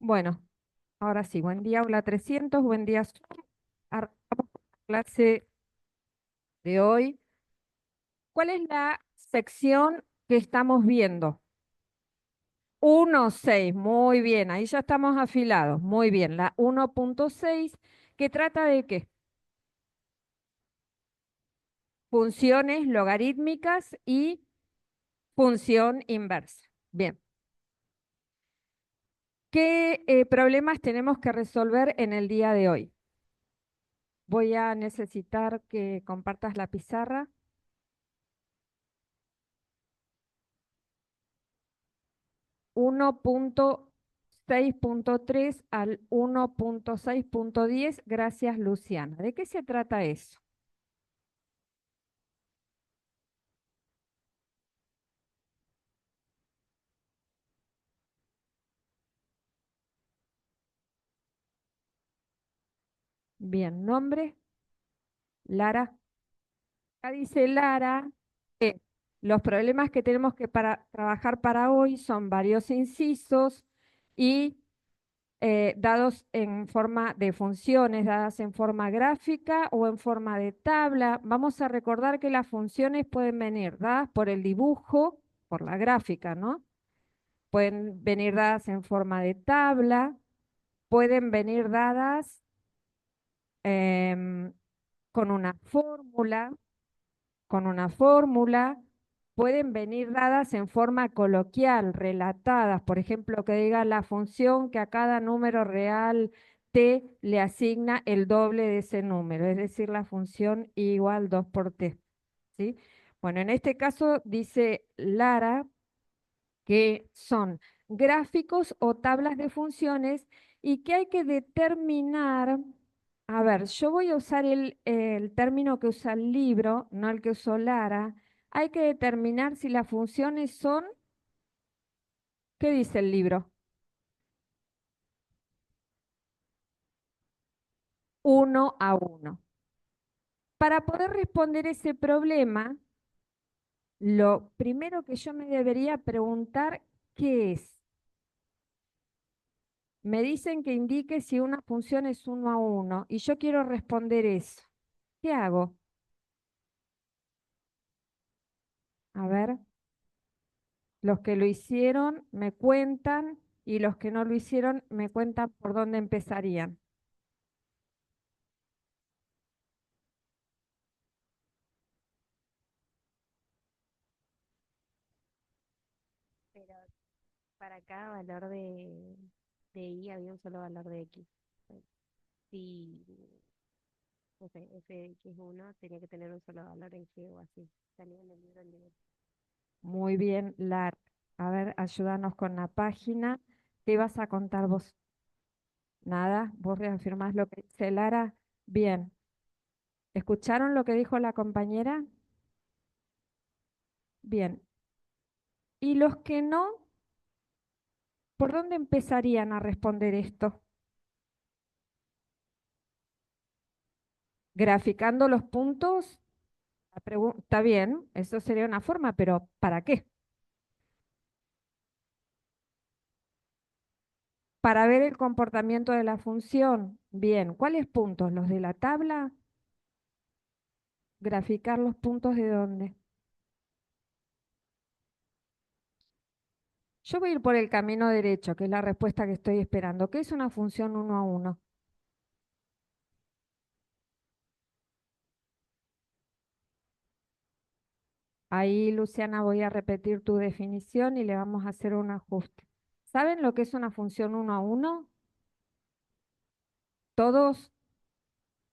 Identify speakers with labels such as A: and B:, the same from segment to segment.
A: Bueno, ahora sí, buen día, hola 300, buen día. Arrancamos con la clase de hoy. ¿Cuál es la sección que estamos viendo? 1.6, muy bien, ahí ya estamos afilados, muy bien. La 1.6, ¿que trata de qué? Funciones logarítmicas y función inversa. Bien, ¿qué problemas tenemos que resolver en el día de hoy? Voy a necesitar que compartas la pizarra. 1.6.3 al 1.6.10. Gracias, Luciana. ¿De qué se trata eso? Bien, nombre, Lara. Acá dice Lara que los problemas que tenemos que trabajar para hoy son varios incisos y dados en forma de funciones, dadas en forma gráfica o en forma de tabla. Vamos a recordar que las funciones pueden venir dadas por el dibujo, por la gráfica, ¿no? Pueden venir dadas en forma de tabla, pueden venir dadas em, con una fórmula, con una fórmula, pueden venir dadas en forma coloquial, relatadas, por ejemplo, que diga la función que a cada número real t le asigna el doble de ese número, es decir, la función i igual 2 por t, ¿sí? Bueno, en este caso dice Lara que son gráficos o tablas de funciones y que hay que determinar, a ver, yo voy a usar el término que usa el libro, no el que usó Lara, hay que determinar si las funciones son, ¿qué dice el libro? Uno a uno. Para poder responder ese problema, lo primero que yo me debería preguntar, ¿qué es? Me dicen que indique si una función es uno a uno y yo quiero responder eso. ¿Qué hago? A ver, los que lo hicieron me cuentan y los que no lo hicieron me cuentan por dónde empezarían.
B: Pero para cada valor de y había un solo valor de x. Si, no sé, f de x es 1, tenía que tener un solo valor en g o así. Salía en el libro en nivel.
A: Muy bien, Lar. A ver, ayúdanos con la página. ¿Qué vas a contar vos? Nada, vos reafirmás lo que dice Lara. Bien, ¿escucharon lo que dijo la compañera? Bien. ¿Y los que no, por dónde empezarían a responder esto? Graficando los puntos. Está bien, eso sería una forma, pero ¿para qué? Para ver el comportamiento de la función. Bien, ¿cuáles puntos? ¿Los de la tabla? Graficar los puntos de dónde. Yo voy a ir por el camino derecho, que es la respuesta que estoy esperando. ¿Qué es una función uno a uno? Ahí, Luciana, voy a repetir tu definición y le vamos a hacer un ajuste. ¿Saben lo que es una función uno a uno? ¿Todos?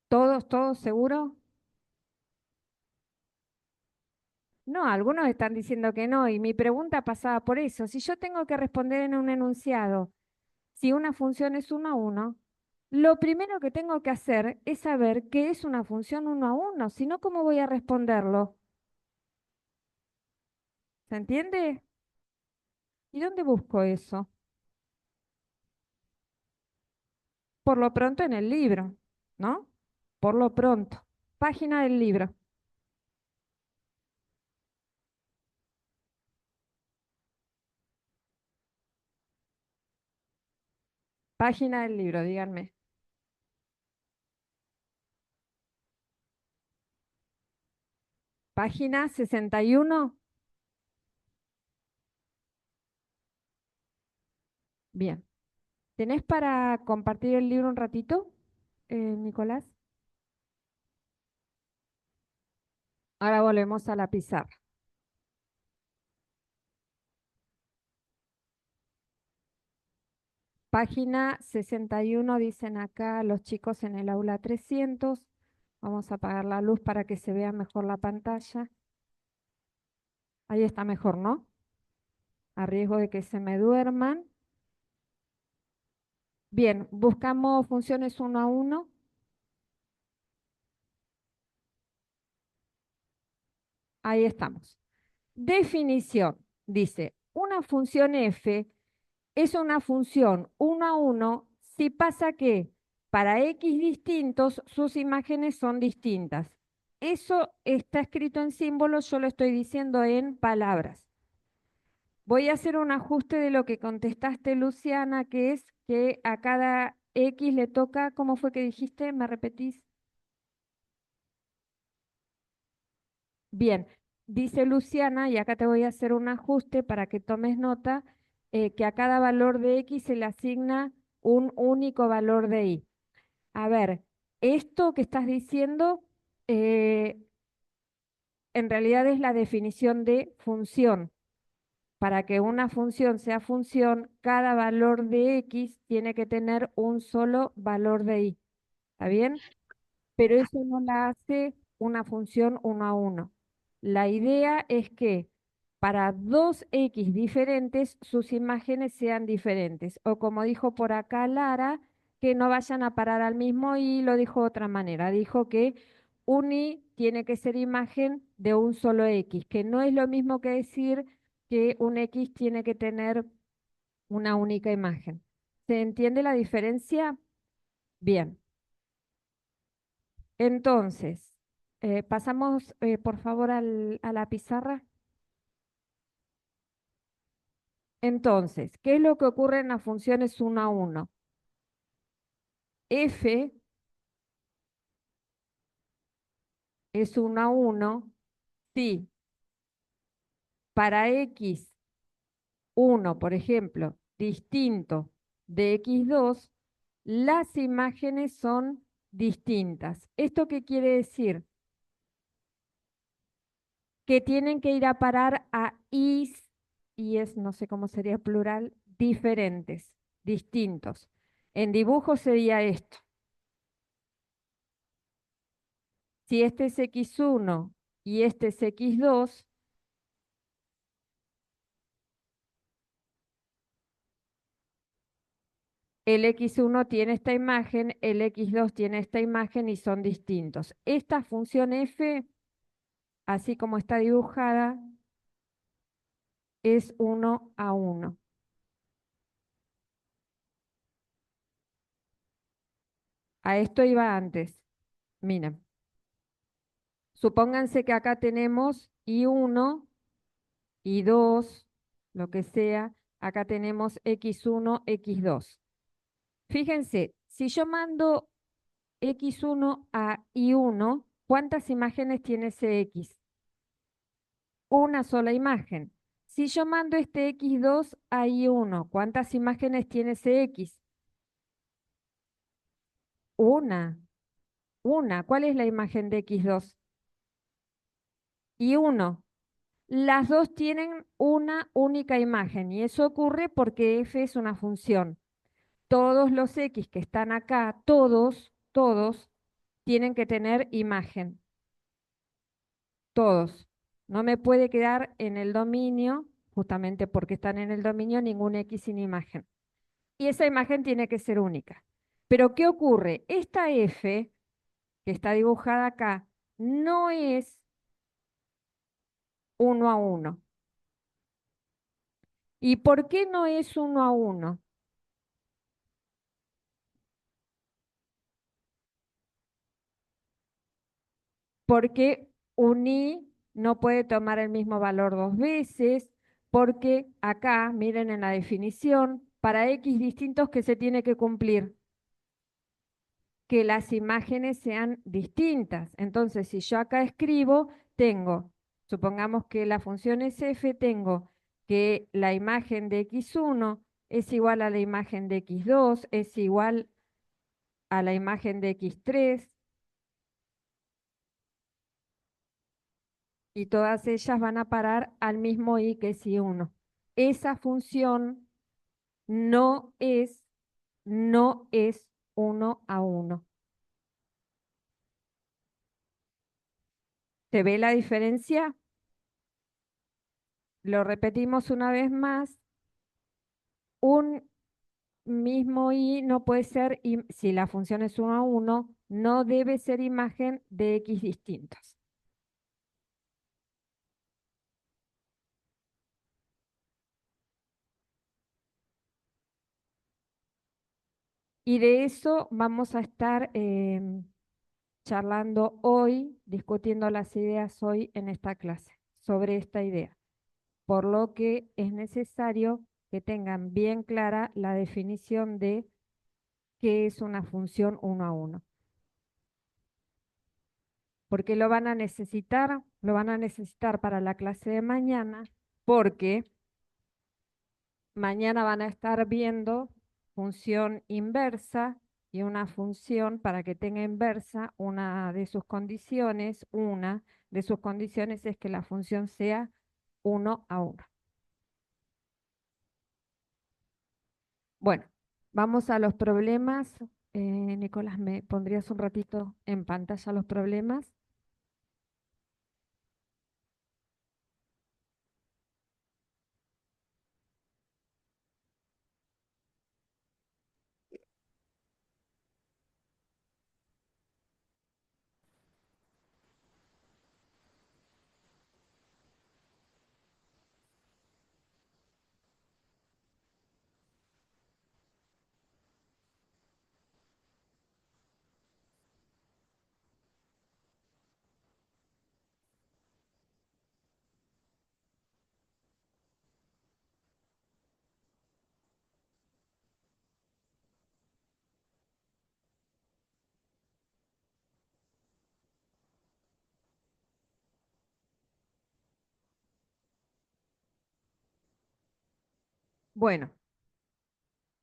A: ¿Todos seguro? No, algunos están diciendo que no, y mi pregunta pasaba por eso. Si yo tengo que responder en un enunciado, si una función es uno a uno, lo primero que tengo que hacer es saber qué es una función uno a uno, si no, ¿cómo voy a responderlo? ¿Se entiende? ¿Y dónde busco eso? Por lo pronto en el libro, ¿no? Por lo pronto. Página del libro. Página del libro, díganme. Página 61. Bien. ¿Tenés para compartir el libro un ratito, Nicolás? Ahora volvemos a la pizarra. Página 61 dicen acá los chicos en el aula 300. Vamos a apagar la luz para que se vea mejor la pantalla. Ahí está mejor, ¿no? A riesgo de que se me duerman. Bien, buscamos funciones uno a uno. Ahí estamos. Definición. Dice, una función f es una función uno a uno si pasa que para x distintos sus imágenes son distintas. Eso está escrito en símbolos, yo lo estoy diciendo en palabras. Voy a hacer un ajuste de lo que contestaste, Luciana, que es que a cada x le toca, ¿cómo fue que dijiste? ¿Me repetís? Bien, dice Luciana, y acá te voy a hacer un ajuste para que tomes nota, que a cada valor de x se le asigna un único valor de y. A ver, esto que estás diciendo eh, en realidad es la definición de función. Para que una función sea función, cada valor de x tiene que tener un solo valor de y. ¿Está bien? Pero eso no la hace una función uno a uno. La idea es que para dos x diferentes, sus imágenes sean diferentes. O como dijo por acá Lara, que no vayan a parar al mismo y lo dijo de otra manera. Dijo que un y tiene que ser imagen de un solo x, que no es lo mismo que decir que un x tiene que tener una única imagen. ¿Se entiende la diferencia? Bien. Entonces, pasamos por favor a la pizarra. Entonces, ¿qué es lo que ocurre en las funciones uno a uno? F es uno a uno si para x1, por ejemplo, distinto de x2, las imágenes son distintas. ¿Esto qué quiere decir? Que tienen que ir a parar a is, y es, no sé cómo sería plural, diferentes, distintos. En dibujo sería esto. Si este es x1 y este es x2, el x1 tiene esta imagen, el x2 tiene esta imagen y son distintos. Esta función f, así como está dibujada, es uno a uno. A esto iba antes. Miren, supónganse que acá tenemos y1 y 2, lo que sea, acá tenemos x1, x2. Fíjense, si yo mando x1 a y1, ¿cuántas imágenes tiene ese x? Una sola imagen. Si yo mando este x2 a y1, ¿cuántas imágenes tiene ese x? Una, una. ¿Cuál es la imagen de x2? Y1. Las dos tienen una única imagen y eso ocurre porque f es una función. Todos los X que están acá, todos, tienen que tener imagen. Todos. No me puede quedar en el dominio, justamente porque están en el dominio, ningún X sin imagen. Y esa imagen tiene que ser única. Pero ¿qué ocurre? Esta F, que está dibujada acá, no es uno a uno. ¿Y por qué no es uno a uno? Porque un i no puede tomar el mismo valor dos veces, porque acá, miren en la definición, para X distintos que se tiene que cumplir, que las imágenes sean distintas. Entonces, si yo acá escribo, tengo, supongamos que la función es f, tengo que la imagen de x1 es igual a la imagen de x2, es igual a la imagen de x3, y todas ellas van a parar al mismo i que es i1. Esa función no es, no es 1 a 1. ¿Se ve la diferencia? Lo repetimos una vez más. Un mismo i no puede ser, si la función es 1 a 1, no debe ser imagen de x distintos. Y de eso vamos a estar charlando hoy, discutiendo las ideas hoy en esta clase, sobre esta idea. Por lo que es necesario que tengan bien clara la definición de qué es una función 1 a 1. Porque lo van a necesitar para la clase de mañana, porque mañana van a estar viendo función inversa y una función para que tenga inversa, una de sus condiciones es que la función sea 1 a 1. Bueno, vamos a los problemas. Nicolás, ¿me pondrías un ratito en pantalla los problemas? Bueno,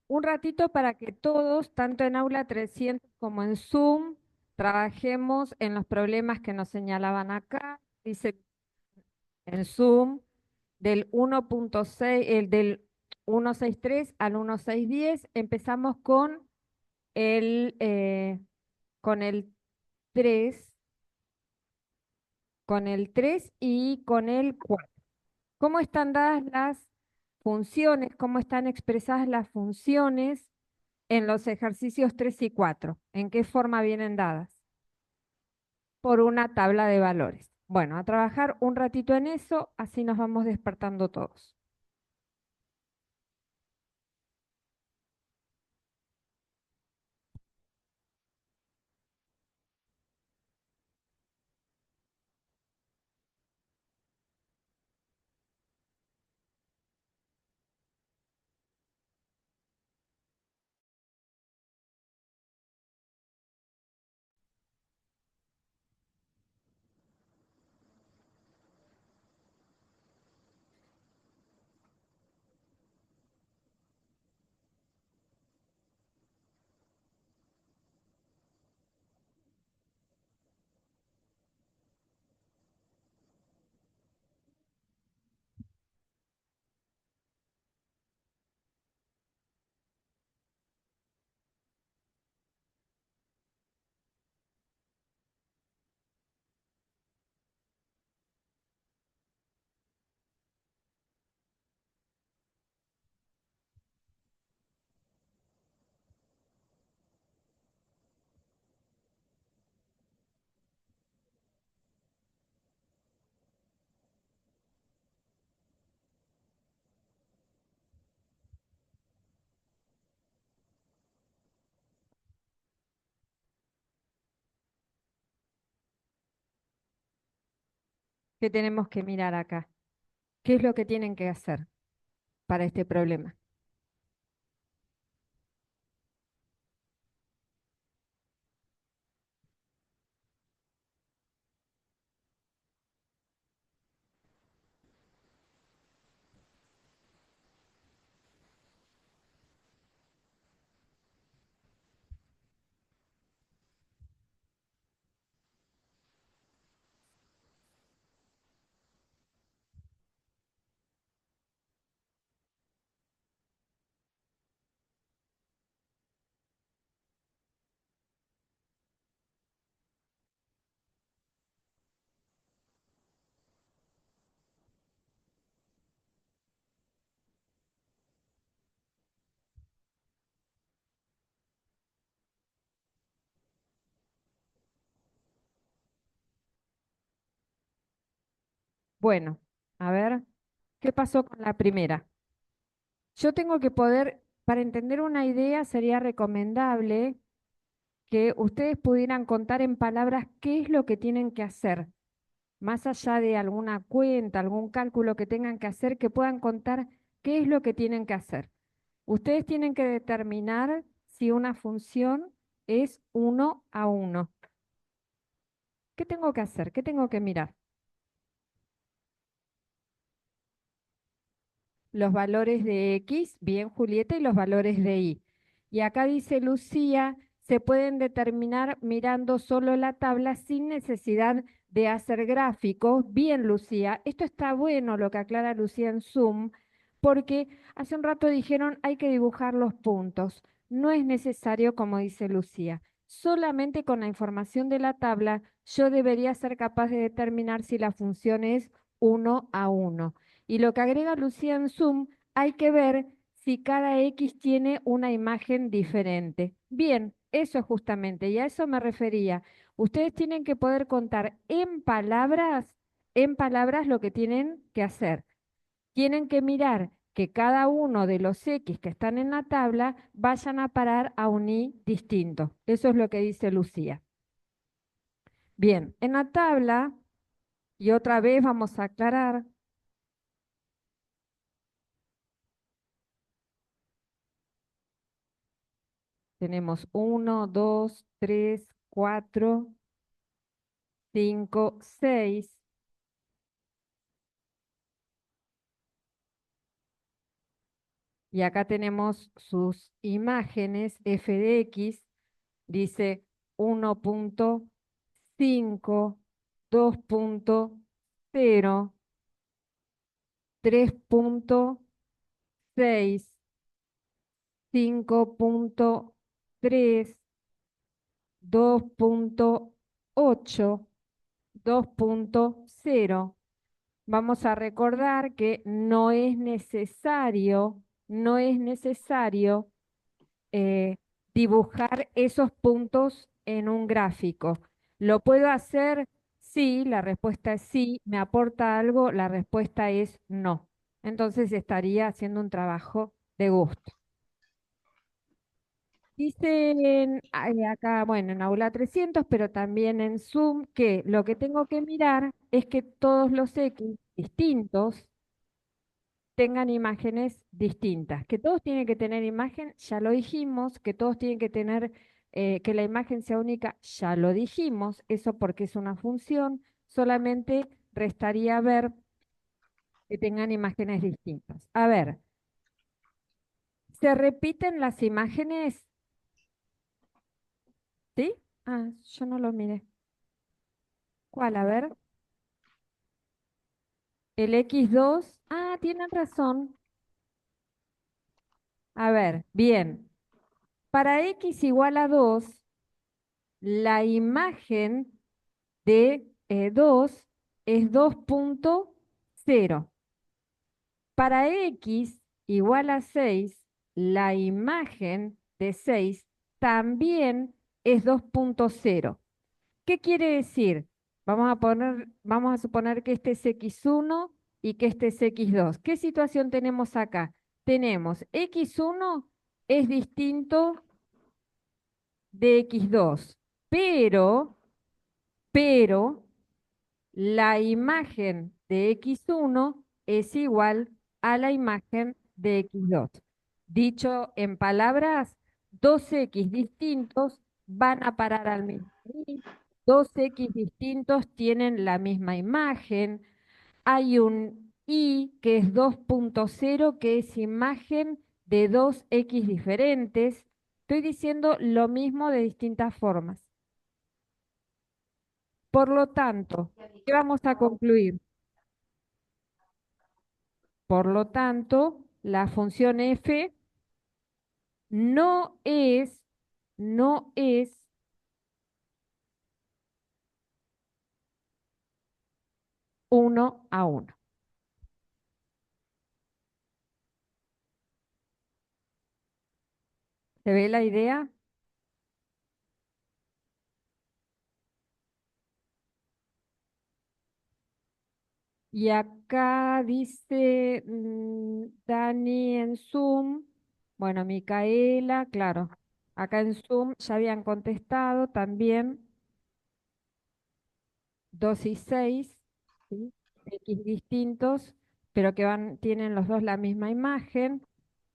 A: un ratito para que todos, tanto en Aula 300 como en Zoom, trabajemos en los problemas que nos señalaban acá. Dice en Zoom del 1.6, el del 163 al 1610. Empezamos el, eh, con el 3, con el 3 y con el 4. ¿Cómo están dadas las funciones? ¿Cómo están expresadas las funciones en los ejercicios 3 y 4? ¿En qué forma vienen dadas? Por una tabla de valores. Bueno, a trabajar un ratito en eso, así nos vamos despertando todos. ¿Qué tenemos que mirar acá? ¿Qué es lo que tienen que hacer para este problema? Bueno, a ver, ¿qué pasó con la primera? Yo tengo que poder, para entender una idea, sería recomendable que ustedes pudieran contar en palabras qué es lo que tienen que hacer, más allá de alguna cuenta, algún cálculo que tengan que hacer, que puedan contar qué es lo que tienen que hacer. Ustedes tienen que determinar si una función es 1 a 1. ¿Qué tengo que hacer? ¿Qué tengo que mirar? Los valores de X, bien Julieta, y los valores de Y. Y acá dice Lucía, se pueden determinar mirando solo la tabla sin necesidad de hacer gráficos. Bien, Lucía, esto está bueno lo que aclara Lucía en Zoom, porque hace un rato dijeron hay que dibujar los puntos. No es necesario, como dice Lucía. Solamente con la información de la tabla yo debería ser capaz de determinar si la función es 1 a 1. Y lo que agrega Lucía en Zoom, hay que ver si cada X tiene una imagen diferente. Bien, eso es justamente, y a eso me refería. Ustedes tienen que poder contar en palabras lo que tienen que hacer. Tienen que mirar que cada uno de los X que están en la tabla vayan a parar a un Y distinto. Eso es lo que dice Lucía. Bien, en la tabla, y otra vez vamos a aclarar, tenemos 1, 2, 3, 4, 5, 6. Y acá tenemos sus imágenes f de x. Dice 1,5, 2,0, 3,6, 5,3, 2,8, 2,0. Vamos a recordar que no es necesario eh, dibujar esos puntos en un gráfico. ¿Lo puedo hacer? Sí, la respuesta es sí. ¿Me aporta algo? La respuesta es no. Entonces estaría haciendo un trabajo de gusto. Dicen acá, bueno, en Aula 300, pero también en Zoom, que lo que tengo que mirar es que todos los X distintos tengan imágenes distintas, que todos tienen que tener imagen, ya lo dijimos, que todos tienen que tener, que la imagen sea única, ya lo dijimos, eso porque es una función, solamente restaría ver que tengan imágenes distintas. A ver, ¿se repiten las imágenes? ¿Sí? Ah, yo no lo miré. ¿Cuál? A ver, el X2. Ah, tienen razón. A ver, bien. Para X igual a 2, la imagen de 2 es 2,0. Para X igual a 6, la imagen de 6 también es 2,0. ¿Qué quiere decir? Vamos a suponer que este es X1 y que este es X2. ¿Qué situación tenemos acá? Tenemos X1 es distinto de X2, pero la imagen de X1 es igual a la imagen de X2. Dicho en palabras, dos X distintos van a parar al mismo y. Dos X distintos tienen la misma imagen. Hay un Y que es 2,0, que es imagen de dos X diferentes. Estoy diciendo lo mismo de distintas formas. Por lo tanto, ¿qué vamos a concluir? Por lo tanto, la función f no es, no es 1 a 1. ¿Se ve la idea? Y acá dice Dani en Zoom, bueno, Micaela, claro, acá en Zoom ya habían contestado también 2 y 6, ¿sí? X distintos, pero que van, tienen los dos la misma imagen.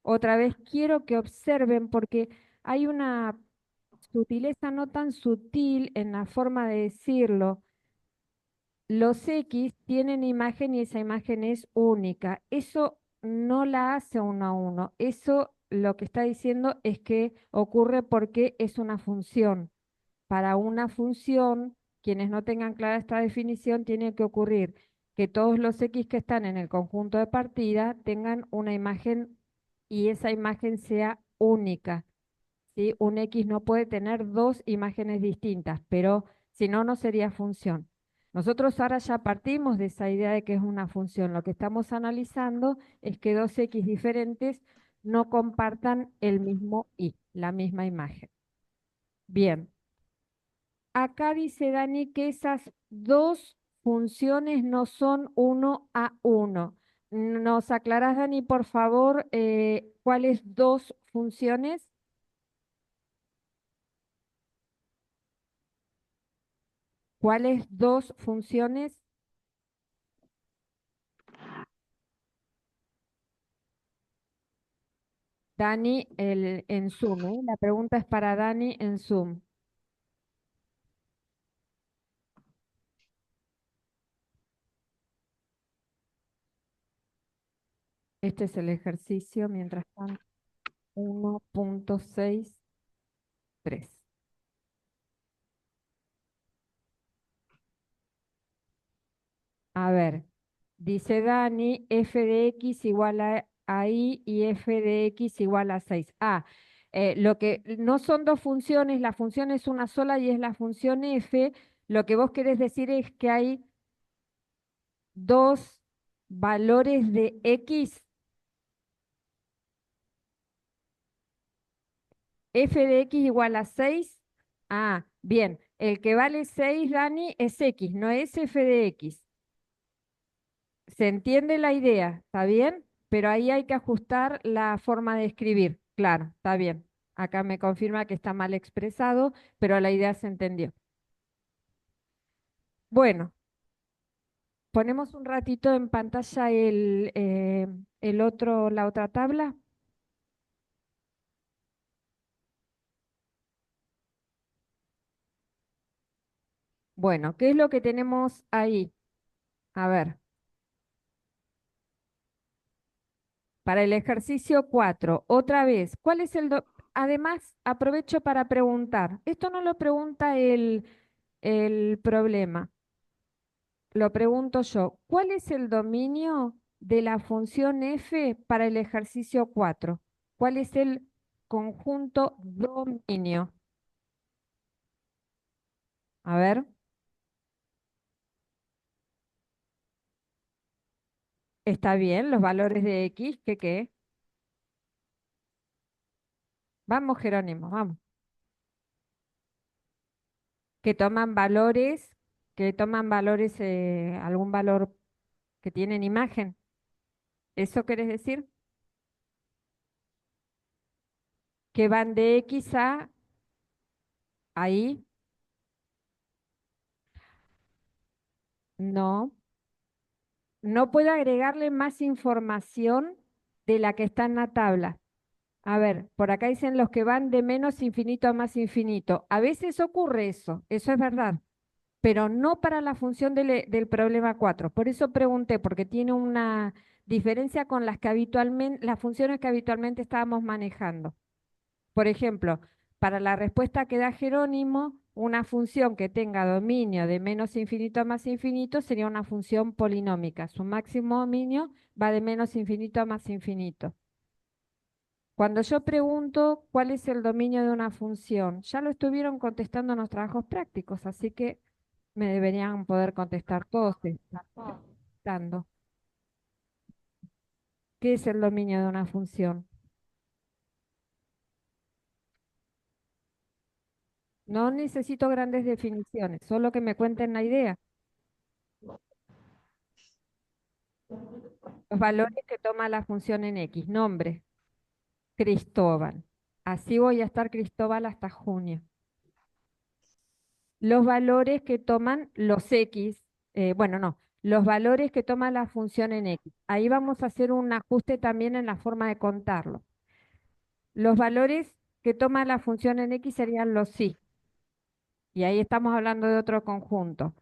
A: Otra vez quiero que observen porque hay una sutileza no tan sutil en la forma de decirlo. Los X tienen imagen y esa imagen es única. Eso no la hace uno a uno. Eso lo que está diciendo es que ocurre porque es una función. Para una función, quienes no tengan clara esta definición, tiene que ocurrir que todos los X que están en el conjunto de partida tengan una imagen y esa imagen sea única. ¿Sí? Un X no puede tener dos imágenes distintas, pero si no, no sería función. Nosotros ahora ya partimos de esa idea de que es una función. Lo que estamos analizando es que dos X diferentes no compartan el mismo Y, la misma imagen. Bien, acá dice Dani que esas dos funciones no son uno a uno. ¿Nos aclarás, Dani, por favor, cuáles dos funciones? ¿Cuáles dos funciones? Dani, en Zoom, ¿eh? La pregunta es para Dani en Zoom. Este es el ejercicio, mientras tanto, 1.63. A ver, dice Dani, f de x igual a y y f de x igual a 6. Lo que no son dos funciones, la función es una sola y es la función f. Lo que vos querés decir es que hay dos valores de x. F de x igual a 6. Bien. El que vale 6, Dani, es x, no es f de x. ¿Se entiende la idea? ¿Está bien? Pero ahí hay que ajustar la forma de escribir. Claro, está bien. Acá me confirma que está mal expresado, pero la idea se entendió. Bueno, ponemos un ratito en pantalla la otra tabla. Bueno, ¿qué es lo que tenemos ahí? A ver. Para el ejercicio 4, otra vez, ¿cuál es Además, aprovecho para preguntar, esto no lo pregunta el problema, lo pregunto yo, ¿cuál es el dominio de la función f para el ejercicio 4? ¿Cuál es el conjunto dominio? A ver, ¿está bien los valores de x? ¿Qué? Vamos, Jerónimo, vamos. Que toman valores, algún valor que tienen imagen. ¿Eso querés decir? Que van de X a ahí. No, no puedo agregarle más información de la que está en la tabla. A ver, por acá dicen los que van de menos infinito a más infinito. A veces ocurre eso es verdad, pero no para la función del problema 4. Por eso pregunté, porque tiene una diferencia con las funciones que habitualmente estábamos manejando. Por ejemplo, para la respuesta que da Jerónimo, una función que tenga dominio de menos infinito a más infinito sería una función polinómica. Su máximo dominio va de menos infinito a más infinito. Cuando yo pregunto cuál es el dominio de una función, ya lo estuvieron contestando en los trabajos prácticos, así que me deberían poder contestar todos estando. ¿Qué es el dominio de una función? No necesito grandes definiciones, solo que me cuenten la idea. Los valores que toma la función en X. Nombre, Cristóbal. Así voy a estar Cristóbal hasta junio. Los valores que toman los X, bueno, no, los valores que toma la función en X. Ahí vamos a hacer un ajuste también en la forma de contarlo. Los valores que toma la función en X serían los sí. Y ahí estamos hablando de otro conjunto.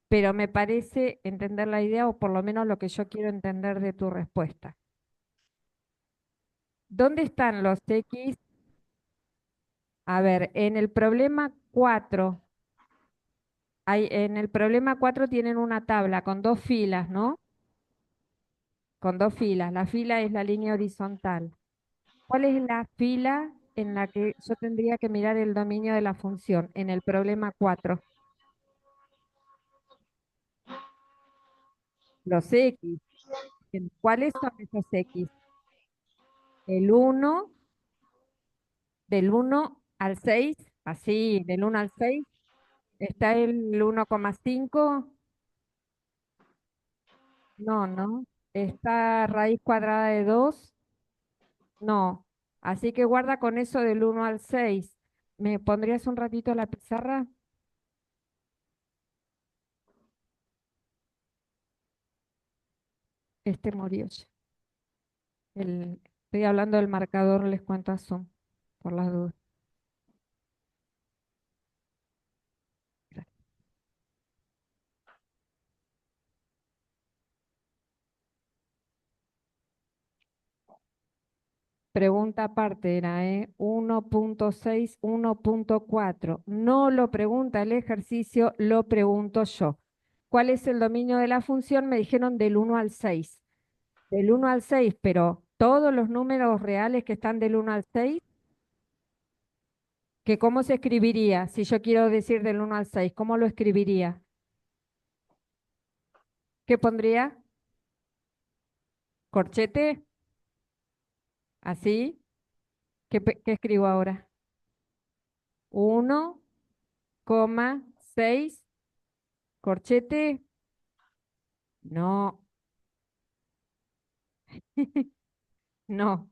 A: Pero me parece entender la idea, o por lo menos lo que yo quiero entender de tu respuesta. ¿Dónde están los X? A ver, en el problema 4, en el problema 4 tienen una tabla con dos filas, ¿no? Con dos filas. La fila es la línea horizontal. ¿Cuál es la fila en la que yo tendría que mirar el dominio de la función? En el problema 4. Los X. ¿Cuáles son esos X? El uno, del 1 al 6, así, del 1 al 6. ¿Está el 1,5? No, no. ¿Está raíz cuadrada de 2? No. Así que guarda con eso del 1 al 6. ¿Me pondrías un ratito la pizarra? Este murió ya. Estoy hablando del marcador, les cuento a Zoom, por las dudas. Pregunta aparte era, 1,6, 1,4. No lo pregunta el ejercicio, lo pregunto yo. ¿Cuál es el dominio de la función? Me dijeron del 1 al 6. Del 1 al 6, pero todos los números reales que están del 1 al 6, que cómo se escribiría, si yo quiero decir del 1 al 6, ¿cómo lo escribiría? ¿Qué pondría? ¿Corchete? ¿Así? ¿Qué escribo ahora? 1,6, corchete. No, no.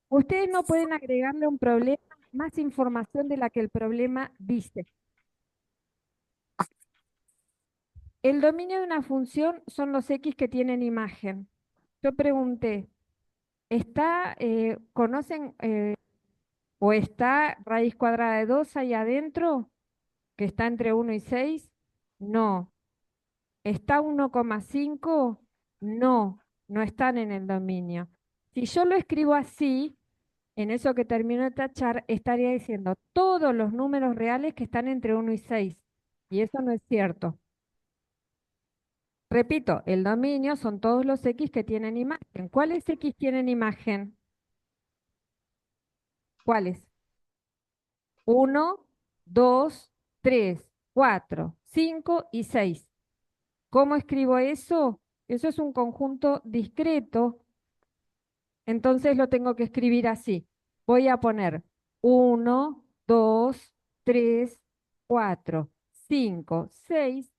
A: Ustedes no pueden agregarle a un problema más información de la que el problema dice. El dominio de una función son los X que tienen imagen. Yo pregunté, ¿conocen o está raíz cuadrada de 2 ahí adentro, que está entre 1 y 6? No. ¿Está 1,5? No, no están en el dominio. Si yo lo escribo así, en eso que termino de tachar, estaría diciendo todos los números reales que están entre 1 y 6. Y eso no es cierto. Repito, el dominio son todos los X que tienen imagen. ¿Cuáles X tienen imagen? ¿Cuáles? 1, 2, 3, 4, 5 y 6. ¿Cómo escribo eso? Eso es un conjunto discreto, entonces lo tengo que escribir así. Voy a poner 1, 2, 3, 4, 5, 6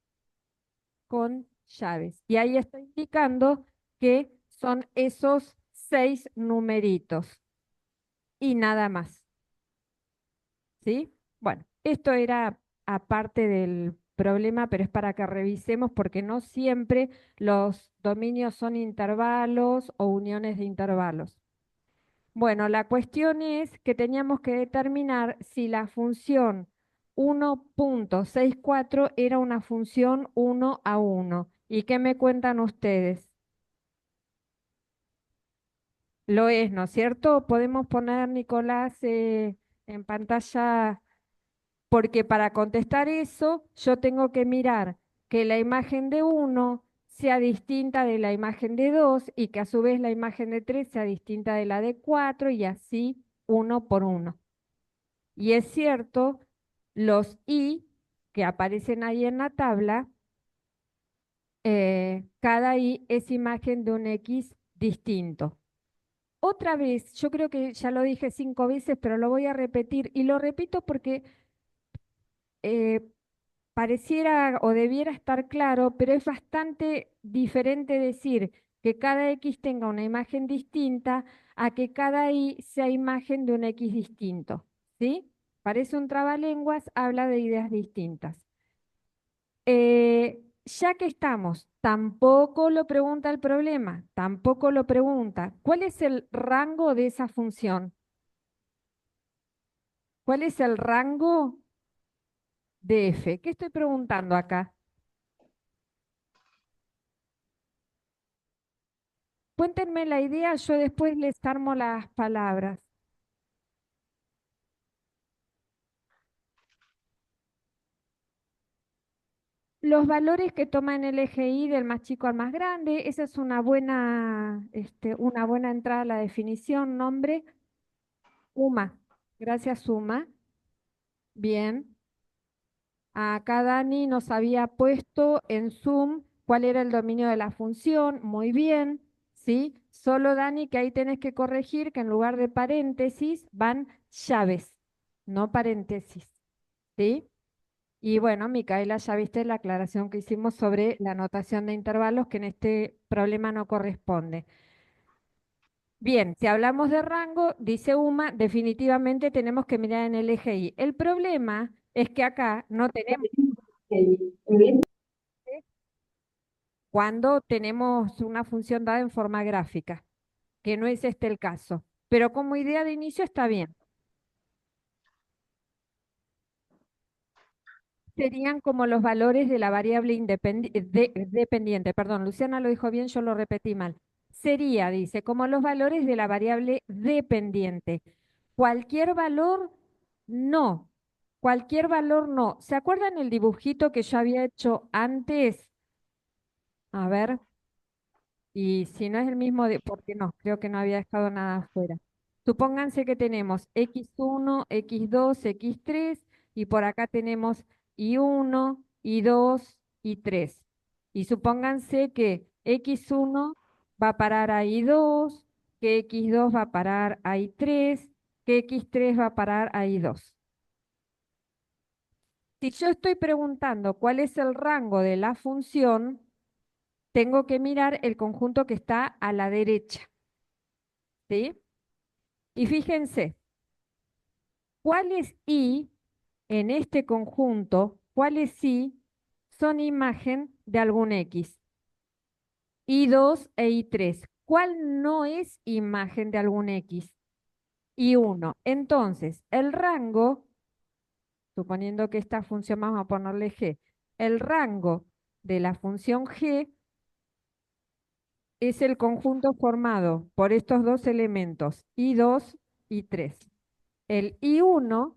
A: con llaves. Y ahí está indicando que son esos 6 numeritos y nada más. ¿Sí? Bueno, esto era aparte del problema, pero es para que revisemos porque no siempre los dominios son intervalos o uniones de intervalos. Bueno, la cuestión es que teníamos que determinar si la función 1,64 era una función 1 a 1. ¿Y qué me cuentan ustedes? Lo es, ¿no es cierto? Podemos poner, Nicolás, en pantalla, porque para contestar eso yo tengo que mirar que la imagen de 1 sea distinta de la imagen de 2 y que a su vez la imagen de 3 sea distinta de la de 4 y así uno por uno. Y es cierto, los i que aparecen ahí en la tabla, cada i es imagen de un x distinto. Otra vez, yo creo que ya lo dije 5 veces, pero lo voy a repetir y lo repito porque pareciera o debiera estar claro, pero es bastante diferente decir que cada X tenga una imagen distinta a que cada Y sea imagen de un X distinto, ¿sí? Parece un trabalenguas, habla de ideas distintas. Ya que estamos, tampoco lo pregunta el problema, tampoco lo pregunta. ¿Cuál es el rango de esa función? ¿Cuál es el rango de f? ¿Qué estoy preguntando acá? Cuéntenme la idea, yo después les armo las palabras. Los valores que toma en el eje Y del más chico al más grande, esa es una buena entrada a la definición. Nombre, UMA. Gracias, UMA. Bien. Acá Dani nos había puesto en Zoom cuál era el dominio de la función. Muy bien, ¿sí? Solo Dani, que ahí tenés que corregir que en lugar de paréntesis van llaves, no paréntesis, ¿sí? Y bueno, Micaela, ya viste la aclaración que hicimos sobre la notación de intervalos que en este problema no corresponde. Bien, si hablamos de rango, dice Uma, definitivamente tenemos que mirar en el eje Y. El problema es que acá no tenemos cuando tenemos una función dada en forma gráfica, que no es este el caso. Pero como idea de inicio está bien. Serían como los valores de la variable dependiente. Perdón, Luciana lo dijo bien, yo lo repetí mal. Sería, dice, como los valores de la variable dependiente. Cualquier valor, no. Cualquier valor, no. ¿Se acuerdan el dibujito que yo había hecho antes? A ver. Y si no es el mismo, ¿por qué no? Creo que no había dejado nada afuera. Supónganse que tenemos x1, x2, x3 y por acá tenemos y1, y2, y3. Y supónganse que x1 va a parar a y2, que x2 va a parar a y3, que x3 va a parar a y2. Si yo estoy preguntando cuál es el rango de la función, tengo que mirar el conjunto que está a la derecha. ¿Sí? Y fíjense, ¿cuáles y en este conjunto, cuáles y son imagen de algún X? Y2 e Y3. ¿Cuál no es imagen de algún X? Y1. Entonces, el rango, suponiendo que esta función vamos a ponerle G, el rango de la función G es el conjunto formado por estos dos elementos, Y2 y 3. El I1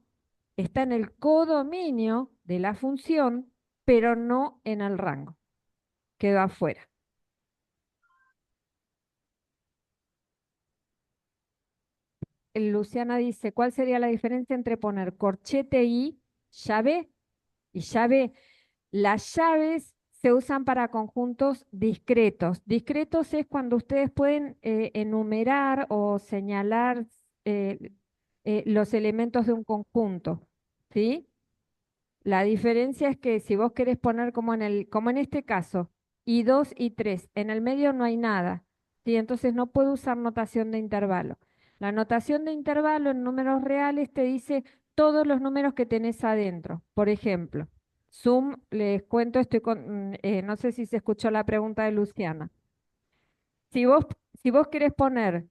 A: está en el codominio de la función, pero no en el rango. Quedó afuera. Luciana dice, ¿cuál sería la diferencia entre poner corchete y llave? Y llave, las llaves se usan para conjuntos discretos. Discretos es cuando ustedes pueden enumerar o señalar eh, los elementos de un conjunto, ¿sí? La diferencia es que si vos querés poner como en este caso, y 2 y 3 en el medio no hay nada, ¿sí? Entonces no puedo usar notación de intervalo. La notación de intervalo en números reales te dice todos los números que tenés adentro. Por ejemplo, sum, les cuento, no sé si se escuchó la pregunta de Luciana. Si vos, si vos querés poner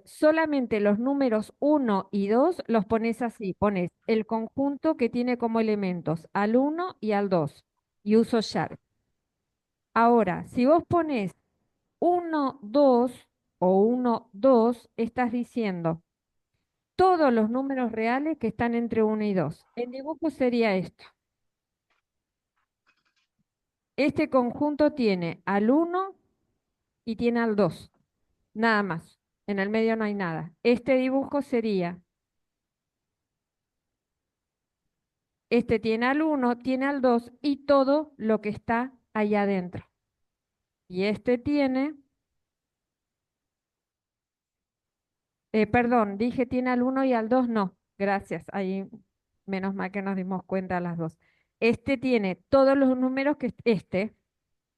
A: solamente los números uno y 2 los pones así, pones el conjunto que tiene como elementos al uno y al 2 y uso llave. Ahora, si vos pones uno 2 o uno 2 estás diciendo todos los números reales que están entre uno y 2. El dibujo sería esto. Este conjunto tiene al uno y tiene al 2, nada más. En el medio no hay nada. Este dibujo sería este tiene al uno, tiene al 2 y todo lo que está ahí adentro. Y este tiene, perdón, dije tiene al uno y al 2, no, gracias. Ahí menos mal que nos dimos cuenta las dos. Este tiene todos los números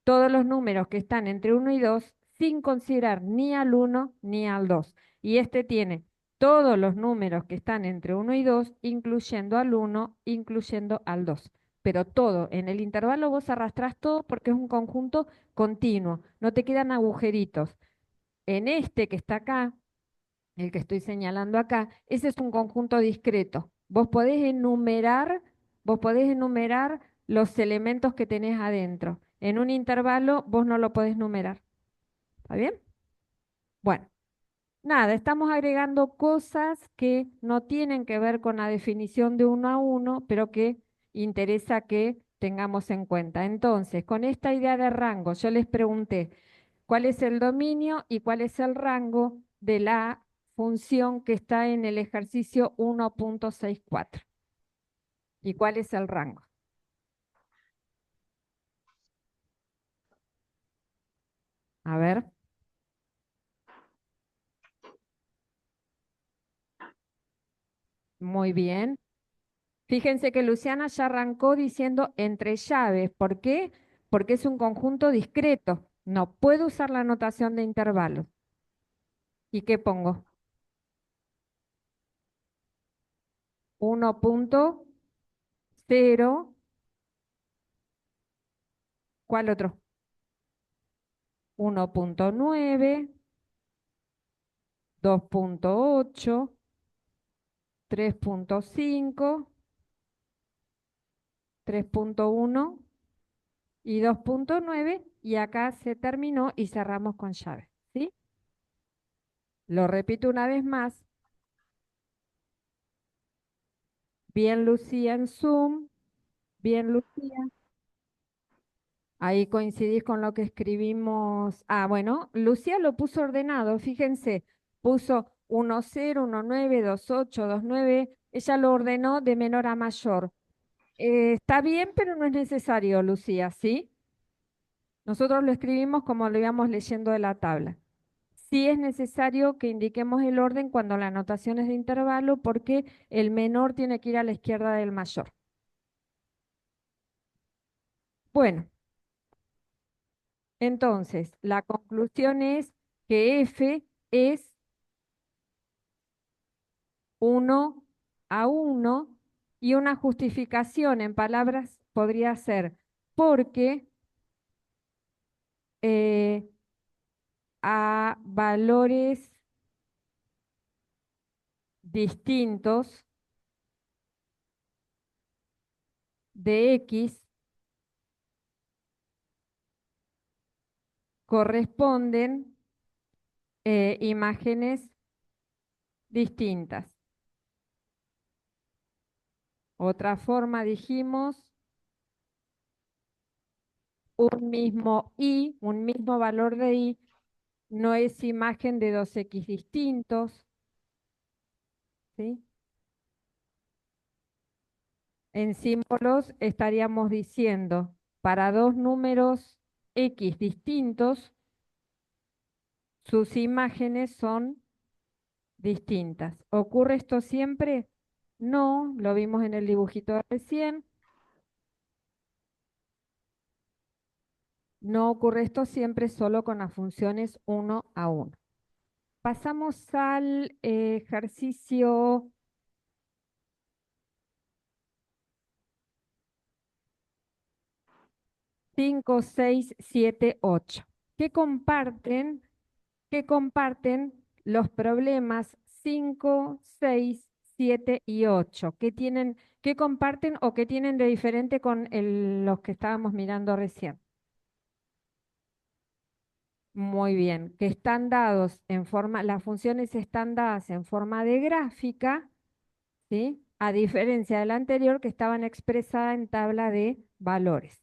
A: todos los números que están entre uno y 2 sin considerar ni al uno ni al 2. Y este tiene todos los números que están entre uno y 2 incluyendo al uno incluyendo al 2. Pero todo, en el intervalo vos arrastrás todo porque es un conjunto continuo, no te quedan agujeritos. En este que está acá, el que estoy señalando acá, ese es un conjunto discreto. Vos podés enumerar los elementos que tenés adentro. En un intervalo vos no lo podés numerar. ¿Está bien? Bueno, nada, estamos agregando cosas que no tienen que ver con la definición de uno a uno, pero que interesa que tengamos en cuenta. Entonces, con esta idea de rango, yo les pregunté, ¿cuál es el dominio y cuál es el rango de la función que está en el ejercicio 1.64? ¿Y cuál es el rango? A ver, muy bien. Fíjense que Luciana ya arrancó diciendo entre llaves. ¿Por qué? Porque es un conjunto discreto. No puedo usar la notación de intervalos. ¿Y qué pongo? 1.0. ¿Cuál otro? 1.9, 2.8, 3.5, 3.1 y 2.9. Y acá se terminó y cerramos con llave. ¿Sí? Lo repito una vez más. Bien, Lucía en Zoom. Bien, Lucía. Ahí coincidís con lo que escribimos. Ah, bueno, Lucía lo puso ordenado, fíjense, puso 1.0, 1.9, 2.8, 2.9. Ella lo ordenó de menor a mayor. Está bien, pero no es necesario, Lucía, ¿sí? Nosotros lo escribimos como lo íbamos leyendo de la tabla. Sí es necesario que indiquemos el orden cuando la anotación es de intervalo porque el menor tiene que ir a la izquierda del mayor. Bueno, entonces la conclusión es que F es 1 a 1 y una justificación en palabras podría ser porque eh, a valores distintos de X corresponden imágenes distintas. Otra forma, dijimos, un mismo Y, un mismo valor de Y, no es imagen de dos X distintos, ¿sí? En símbolos estaríamos diciendo, para dos números X distintos, sus imágenes son distintas. ¿Ocurre esto siempre? No, lo vimos en el dibujito de recién. No ocurre esto siempre solo con las funciones 1 a 1. Pasamos al ejercicio 5, 6, 7, 8, que comparten, que comparten los problemas 5, 6, 7 y 8, que comparten o que tienen de diferente con los que estábamos mirando recién. Muy bien, que están dados en forma, las funciones están dadas en forma de gráfica, ¿sí? A diferencia de la anterior que estaban expresadas en tabla de valores.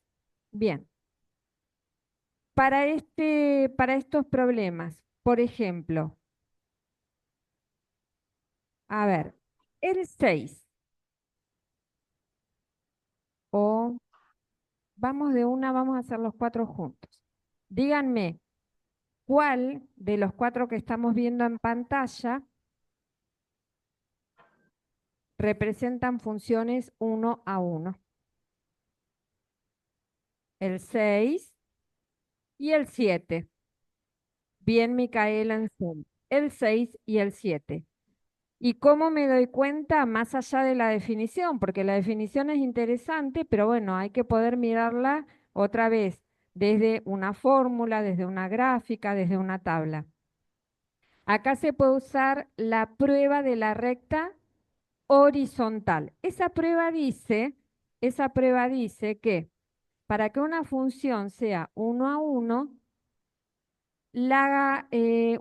A: Bien, para estos problemas, por ejemplo, a ver, el 6 o vamos a hacer los cuatro juntos. Díganme, ¿cuál de los cuatro que estamos viendo en pantalla representan funciones 1 a 1? el 6 y el 7. Bien, Micaela en Zoom. El 6 y el 7. ¿Y cómo me doy cuenta más allá de la definición? Porque la definición es interesante, pero bueno, hay que poder mirarla otra vez desde una fórmula, desde una gráfica, desde una tabla. Acá se puede usar la prueba de la recta horizontal. Esa prueba dice que para que una función sea 1 a 1,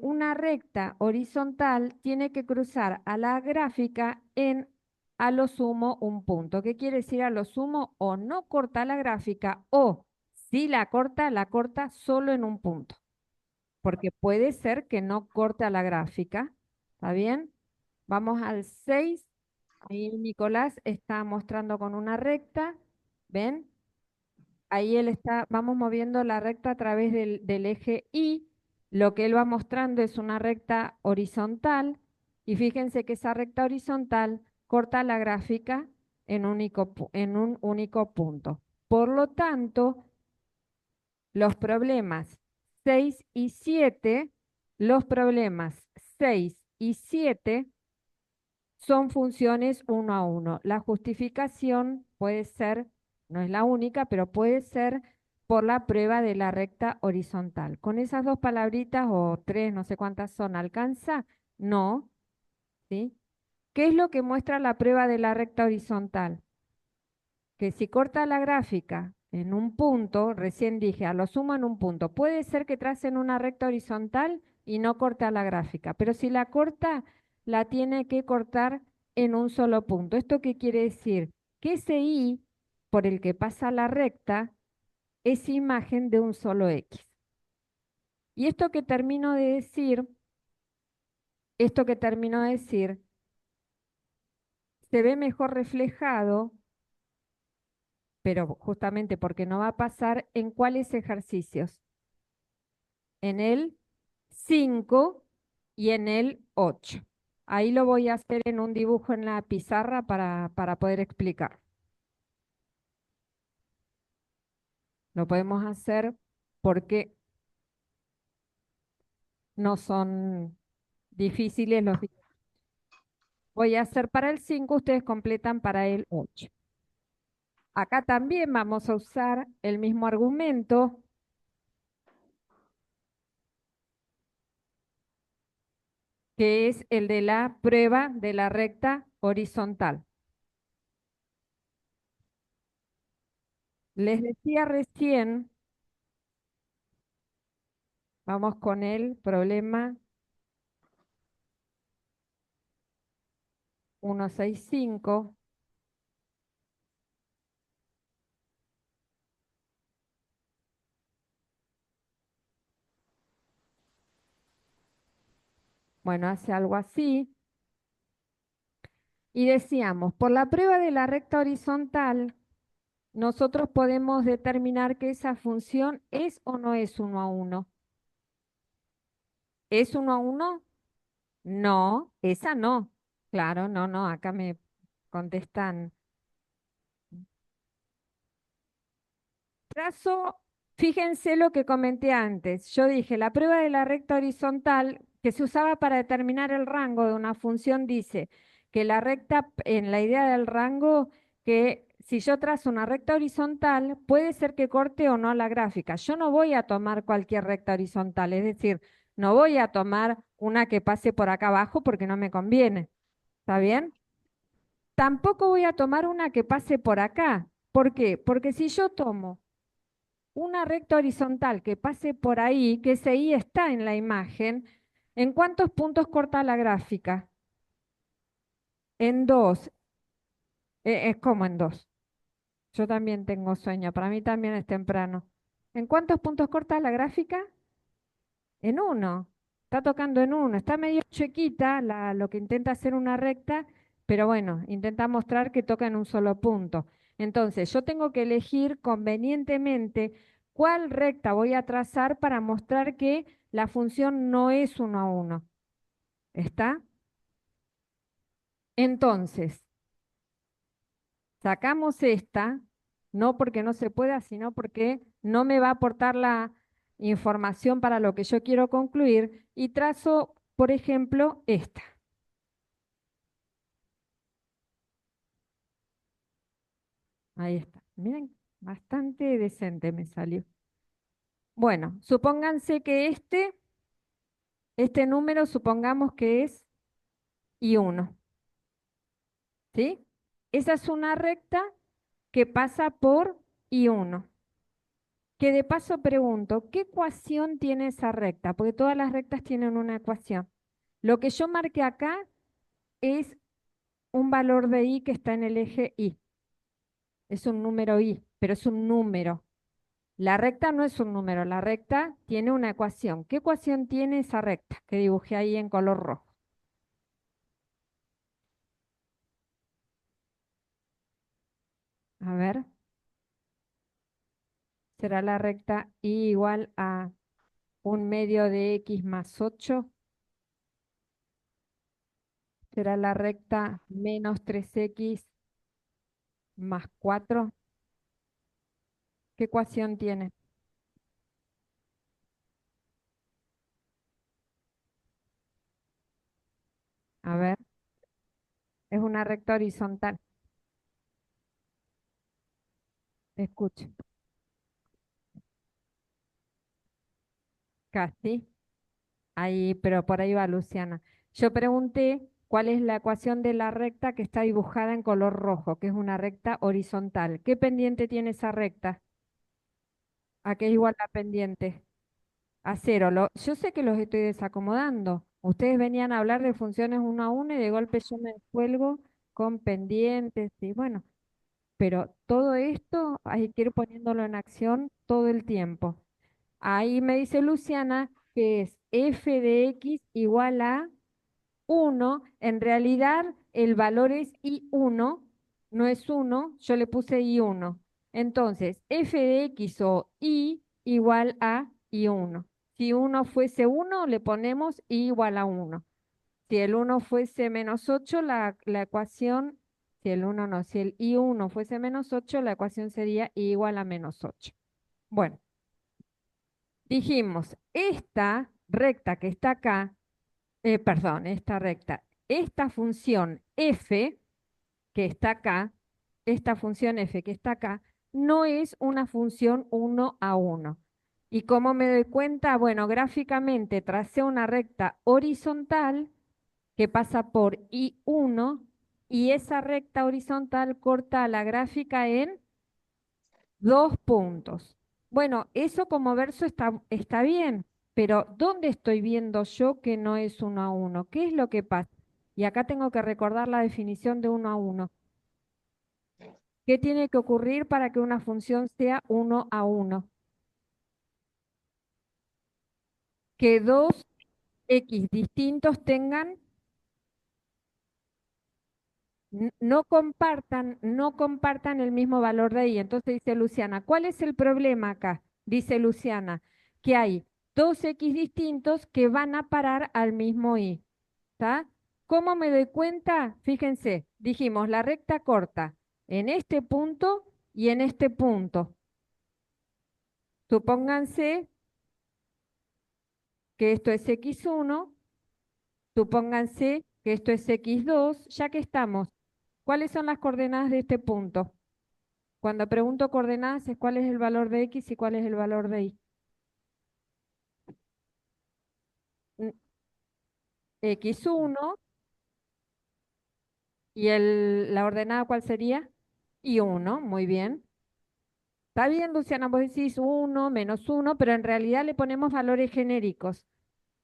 A: una recta horizontal tiene que cruzar a la gráfica en a lo sumo un punto. ¿Qué quiere decir a lo sumo? O no corta la gráfica o si la corta solo en un punto. Porque puede ser que no corte a la gráfica. ¿Está bien? Vamos al 6. Ahí Nicolás está mostrando con una recta. ¿Ven? Ahí él está, vamos moviendo la recta a través del eje Y. Lo que él va mostrando es una recta horizontal. Y fíjense que esa recta horizontal corta la gráfica en un único punto. Por lo tanto, los problemas 6 y 7, los problemas 6 y 7 son funciones 1 a 1. La justificación puede ser, no es la única, pero puede ser por la prueba de la recta horizontal. Con esas dos palabritas o tres, no sé cuántas son, ¿alcanza? No, ¿sí? ¿Qué es lo que muestra la prueba de la recta horizontal? Que si corta la gráfica en un punto, recién dije, a lo sumo en un punto, puede ser que tracen una recta horizontal y no corta la gráfica, pero si la corta, la tiene que cortar en un solo punto. ¿Esto qué quiere decir? Que ese I por el que pasa la recta es imagen de un solo X. Y esto que termino de decir, se ve mejor reflejado, pero justamente porque no va a pasar en cuáles ejercicios. En el 5 y en el 8. Ahí lo voy a hacer en un dibujo en la pizarra para poder explicar. Lo podemos hacer porque no son difíciles los dibujos. Voy a hacer para el 5, ustedes completan para el 8. Acá también vamos a usar el mismo argumento, que es el de la prueba de la recta horizontal. Les decía recién, vamos con el problema 165. Bueno, hace algo así. Y decíamos, por la prueba de la recta horizontal, nosotros podemos determinar que esa función es o no es 1 a 1. ¿Es 1 a 1? No, esa no. Claro, no, no, acá me contestan. Trazo, fíjense lo que comenté antes. Yo dije, la prueba de la recta horizontal que se usaba para determinar el rango de una función dice que la recta, en la idea del rango, que si yo trazo una recta horizontal, puede ser que corte o no la gráfica. Yo no voy a tomar cualquier recta horizontal, es decir, no voy a tomar una que pase por acá abajo porque no me conviene. ¿Está bien? Tampoco voy a tomar una que pase por acá. ¿Por qué? Porque si yo tomo una recta horizontal que pase por ahí, que ese I está en la imagen, ¿en cuántos puntos corta la gráfica? En dos. Es como en dos. Yo también tengo sueño, para mí también es temprano. ¿En cuántos puntos corta la gráfica? En uno. Está tocando en uno. Está medio chiquita lo que intenta hacer una recta, pero bueno, intenta mostrar que toca en un solo punto. Entonces, yo tengo que elegir convenientemente cuál recta voy a trazar para mostrar que la función no es 1 a 1. ¿Está? Entonces, sacamos esta. No porque no se pueda, sino porque no me va a aportar la información para lo que yo quiero concluir. Y trazo, por ejemplo, esta. Ahí está. Miren, bastante decente me salió. Bueno, supónganse que este número, supongamos que es I1, ¿sí? Esa es una recta que pasa por I1. Que de paso pregunto, ¿qué ecuación tiene esa recta? Porque todas las rectas tienen una ecuación. Lo que yo marqué acá es un valor de I que está en el eje Y. Es un número I, pero es un número. La recta no es un número, la recta tiene una ecuación. ¿Qué ecuación tiene esa recta que dibujé ahí en color rojo? A ver, será la recta I igual a un medio de X más 8. Será la recta menos 3X más 4. ¿Qué ecuación tiene? A ver, es una recta horizontal. Escuche, casi. Ahí, pero por ahí va Luciana. Yo pregunté cuál es la ecuación de la recta que está dibujada en color rojo, que es una recta horizontal. ¿Qué pendiente tiene esa recta? ¿A qué es igual la pendiente? A cero. Yo sé que los estoy desacomodando. Ustedes venían a hablar de funciones uno a uno y de golpe yo me cuelgo con pendientes y bueno, pero todo esto hay que ir poniéndolo en acción todo el tiempo. Ahí me dice Luciana que es f de x igual a 1. En realidad el valor es I1, no es 1, yo le puse I1. Entonces, f de x o I igual a I1. Si uno fuese 1, le ponemos I igual a 1. Si el uno fuese menos 8, la ecuación, si el uno no, si el I1 fuese menos 8, la ecuación sería I igual a menos 8. Bueno, dijimos, esta recta que está acá, perdón, esta recta, esta función f que está acá, esta función f que está acá, no es una función uno a uno. ¿Y cómo me doy cuenta? Bueno, gráficamente tracé una recta horizontal que pasa por I1 y esa recta horizontal corta la gráfica en 2 puntos. Bueno, eso como verso está bien, pero ¿dónde estoy viendo yo que no es uno a uno? ¿Qué es lo que pasa? Y acá tengo que recordar la definición de uno a uno. ¿Qué tiene que ocurrir para que una función sea uno a uno? Que dos x distintos tengan, no compartan el mismo valor de y. Entonces dice Luciana, ¿cuál es el problema acá? Dice Luciana, que hay dos x distintos que van a parar al mismo y. ¿Está? ¿Cómo me doy cuenta? Fíjense, dijimos la recta corta en este punto y en este punto. Supónganse que esto es x1, supónganse que esto es x2, ya que estamos. ¿Cuáles son las coordenadas de este punto? Cuando pregunto coordenadas es cuál es el valor de x y cuál es el valor de y. Mm, x1 y la ordenada ¿cuál sería? Y1, muy bien. Está bien, Luciana, vos decís 1 menos 1, pero en realidad le ponemos valores genéricos,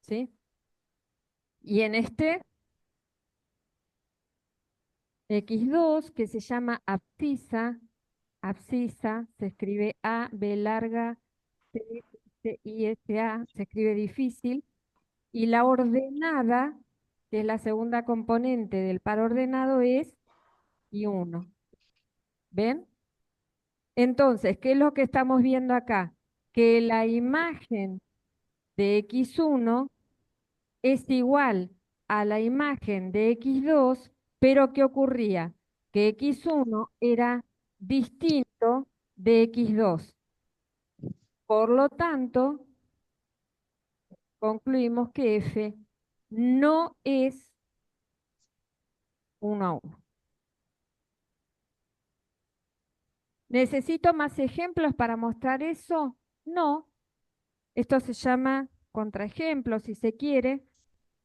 A: ¿sí? Y en este x2, que se llama abscisa, se escribe A, B larga, C, C, I, S, A, se escribe difícil, y la ordenada, que es la segunda componente del par ordenado, es y1. ¿Ven? Entonces, ¿qué es lo que estamos viendo acá? Que la imagen de x1 es igual a la imagen de x2, pero ¿qué ocurría? Que x1 era distinto de x2. Por lo tanto, concluimos que f no es 1 a 1. ¿Necesito más ejemplos para mostrar eso? No. Esto se llama contraejemplo, si se quiere.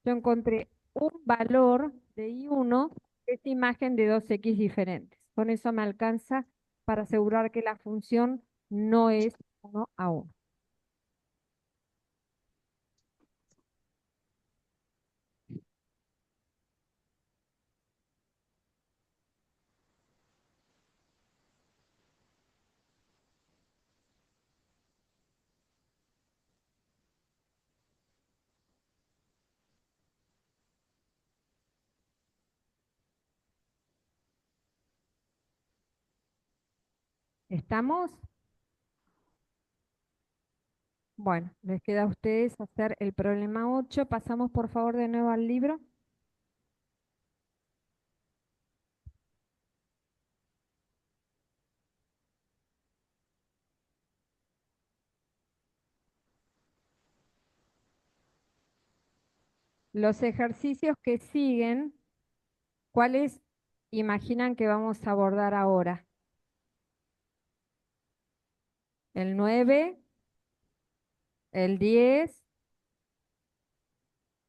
A: Yo encontré un valor de I1, que es imagen de dos X diferentes. Con eso me alcanza para asegurar que la función no es 1 a 1. ¿Estamos? Bueno, les queda a ustedes hacer el problema 8. Pasamos por favor de nuevo al libro. Los ejercicios que siguen, ¿cuáles imaginan que vamos a abordar ahora? El 9, el 10,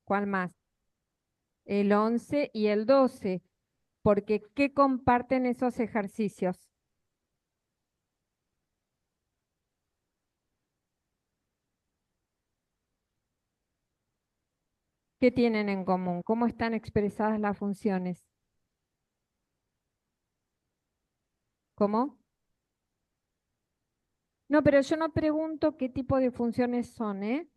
A: ¿cuál más? El 11 y el 12, porque ¿qué comparten esos ejercicios? ¿Qué tienen en común? ¿Cómo están expresadas las funciones? ¿Cómo? No, pero yo no pregunto qué tipo de funciones son, ¿eh?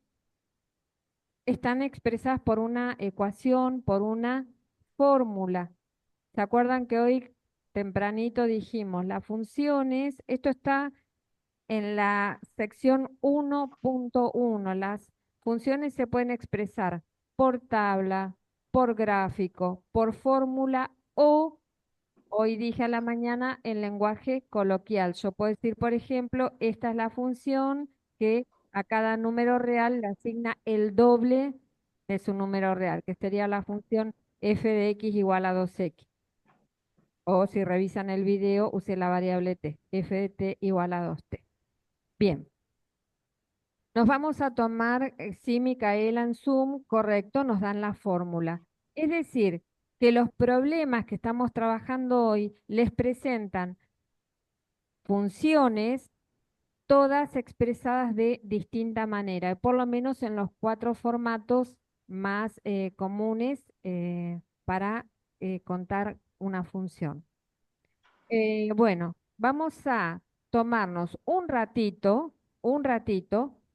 A: Están expresadas por una ecuación, por una fórmula. ¿Se acuerdan que hoy tempranito dijimos las funciones? Esto está en la sección 1.1. Las funciones se pueden expresar por tabla, por gráfico, por fórmula o, hoy dije a la mañana, en lenguaje coloquial. Yo puedo decir, por ejemplo, esta es la función que a cada número real le asigna el doble de su número real, que sería la función f de x igual a 2x. O si revisan el video, use la variable t, f de t igual a 2t. Bien, nos vamos a tomar, sí, Micaela, en Zoom, correcto, nos dan la fórmula. Es decir, que los problemas que estamos trabajando hoy les presentan funciones, todas expresadas de distinta manera, por lo menos en los cuatro formatos más comunes para contar una función. Bueno, vamos a tomarnos un ratito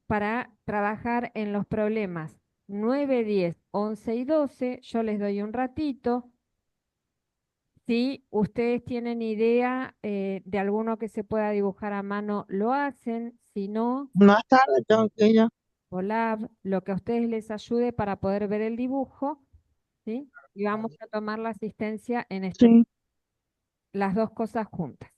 A: para trabajar en los problemas 9, 10, 11 y 12. Yo les doy un ratito. Si ustedes tienen idea de alguno que se pueda dibujar a mano, lo hacen. Si no,
C: Más tarde tengo que ir.
A: Colab, lo que a ustedes les ayude para poder ver el dibujo, ¿sí? Y vamos a tomar la asistencia en
C: Sí.
A: las dos cosas juntas.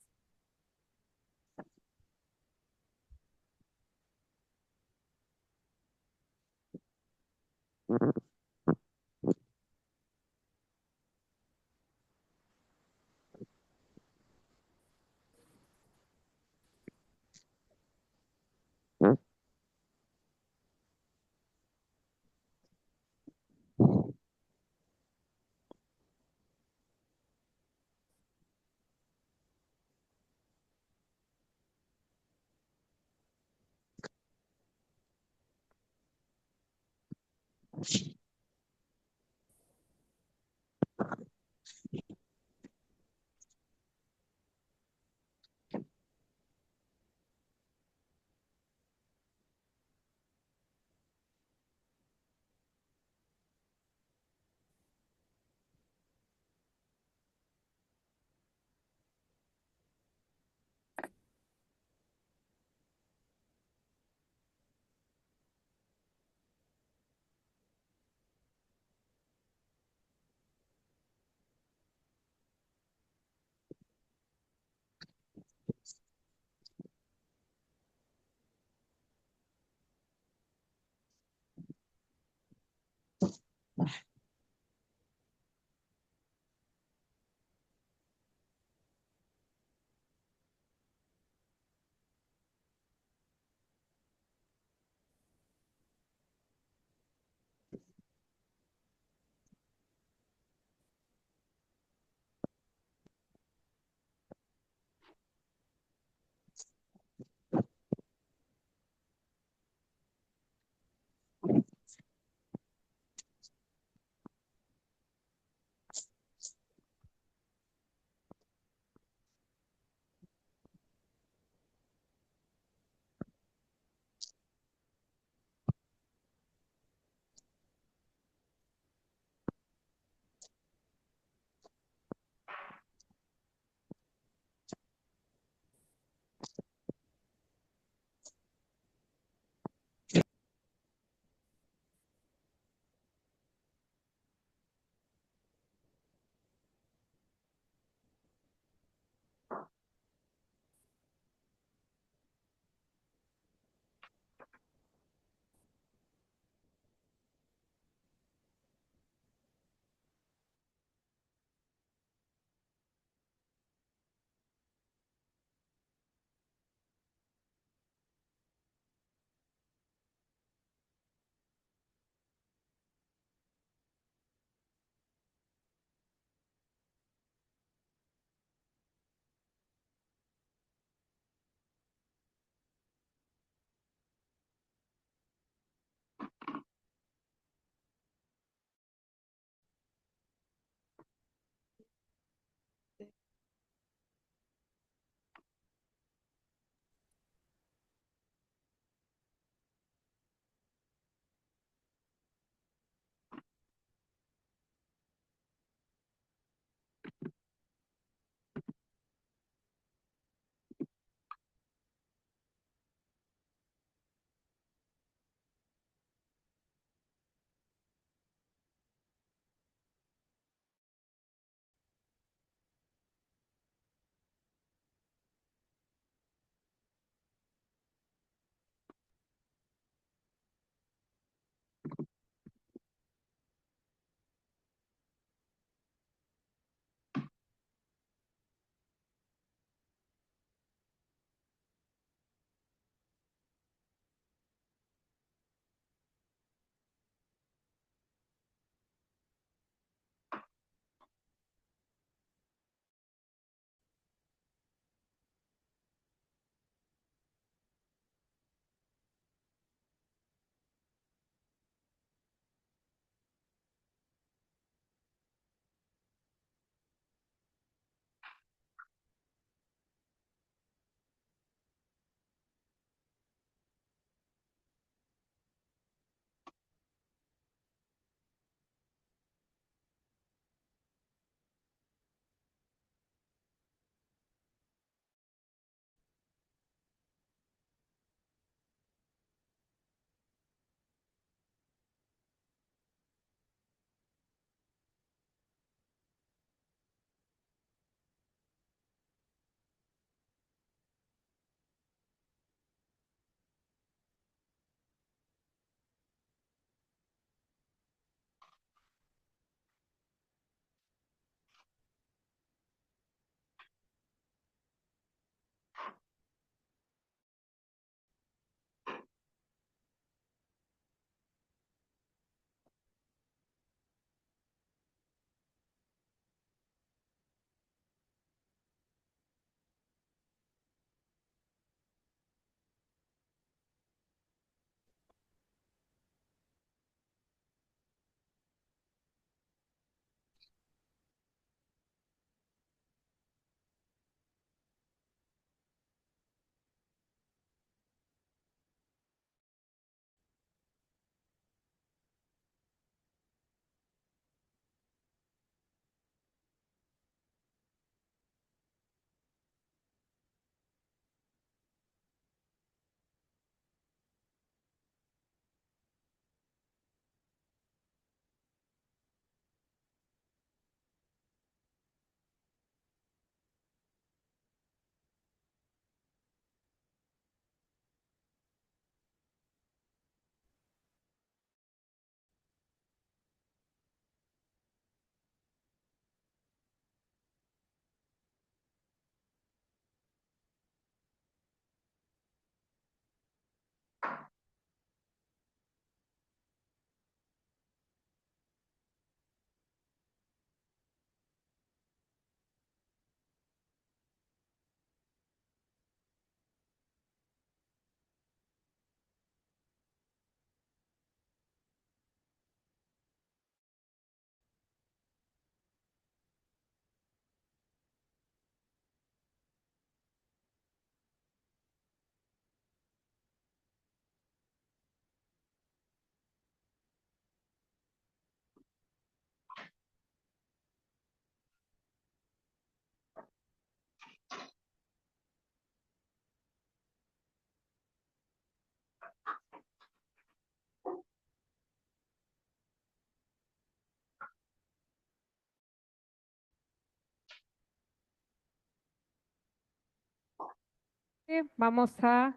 A: Vamos a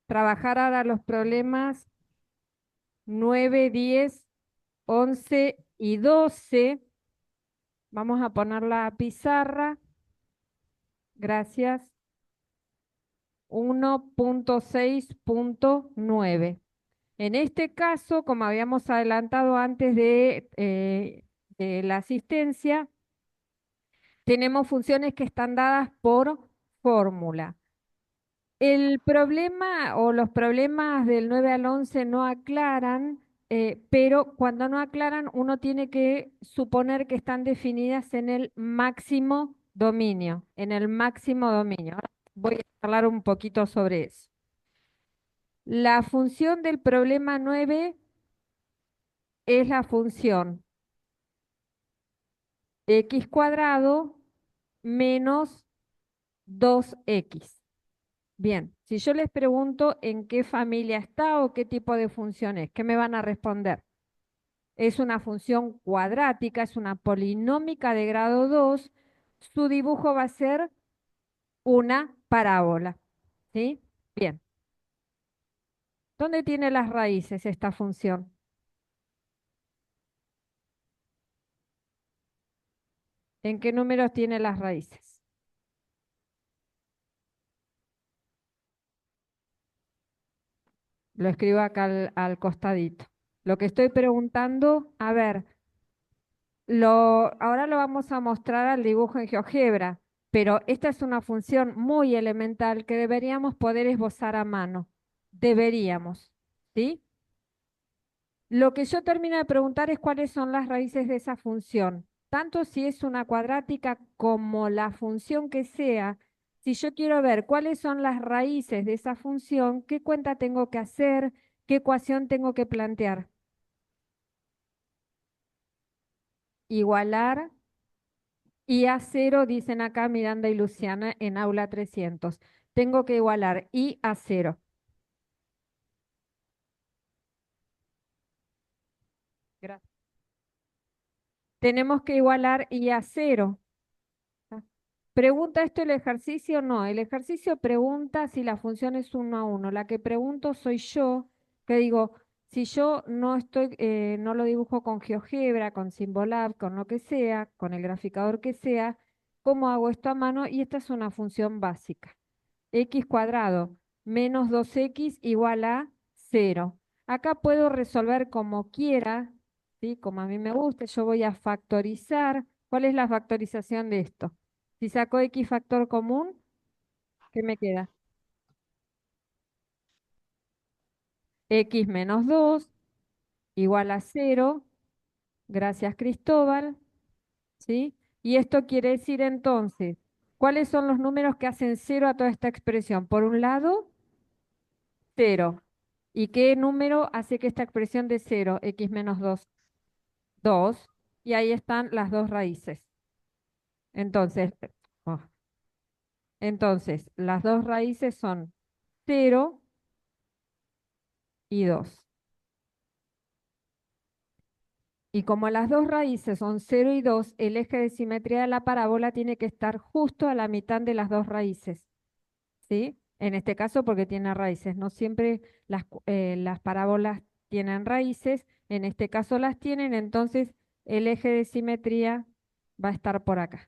A: trabajar ahora los problemas 9, 10, 11 y 12. Vamos a poner la pizarra. Gracias. 1.6.9. En este caso, como habíamos adelantado antes de la asistencia, tenemos funciones que están dadas por fórmula. El problema o los problemas del 9 al 11 no aclaran, pero cuando no aclaran uno tiene que suponer que están definidas en el máximo dominio, en el máximo dominio. Ahora voy a hablar un poquito sobre eso. La función del problema 9 es la función x cuadrado menos 2x. Bien, si yo les pregunto en qué familia está o qué tipo de función es, ¿qué me van a responder? Es una función cuadrática, es una polinómica de grado 2. Su dibujo va a ser una parábola. ¿Sí? Bien. ¿Dónde tiene las raíces esta función? ¿En qué números tiene las raíces? Lo escribo acá al costadito. Lo que estoy preguntando, a ver, ahora lo vamos a mostrar al dibujo en GeoGebra, pero esta es una función muy elemental que deberíamos poder esbozar a mano. Deberíamos, ¿sí? Lo que yo termino de preguntar es cuáles son las raíces de esa función. Tanto si es una cuadrática como la función que sea, si yo quiero ver cuáles son las raíces de esa función, ¿qué cuenta tengo que hacer? ¿Qué ecuación tengo que plantear? Igualar y a cero, dicen acá Miranda y Luciana en aula 300. Tengo que igualar y a cero. Gracias. Tenemos que igualar y a cero. Ah, ¿pregunta esto el ejercicio? No, el ejercicio pregunta si la función es 1 a 1. La que pregunto soy yo, que digo, si yo no estoy, no lo dibujo con GeoGebra, con Symbolab, con lo que sea, con el graficador que sea, ¿cómo hago esto a mano? Y esta es una función básica. X cuadrado menos 2x igual a 0. Acá puedo resolver como quiera, ¿sí? Como a mí me guste, yo voy a factorizar. ¿Cuál es la factorización de esto? Si saco x factor común, ¿qué me queda? X menos 2 igual a 0. Gracias, Cristóbal. ¿Sí? Y esto quiere decir entonces, ¿cuáles son los números que hacen 0 a toda esta expresión? Por un lado, 0. ¿Y qué número hace que esta expresión de 0, x menos 2, 2? Y ahí están las dos raíces. Entonces, oh, entonces, las dos raíces son 0 y 2. Y como las dos raíces son 0 y 2, el eje de simetría de la parábola tiene que estar justo a la mitad de las dos raíces. ¿Sí? En este caso porque tiene raíces. No siempre las parábolas tienen raíces, en este caso las tienen, entonces el eje de simetría va a estar por acá.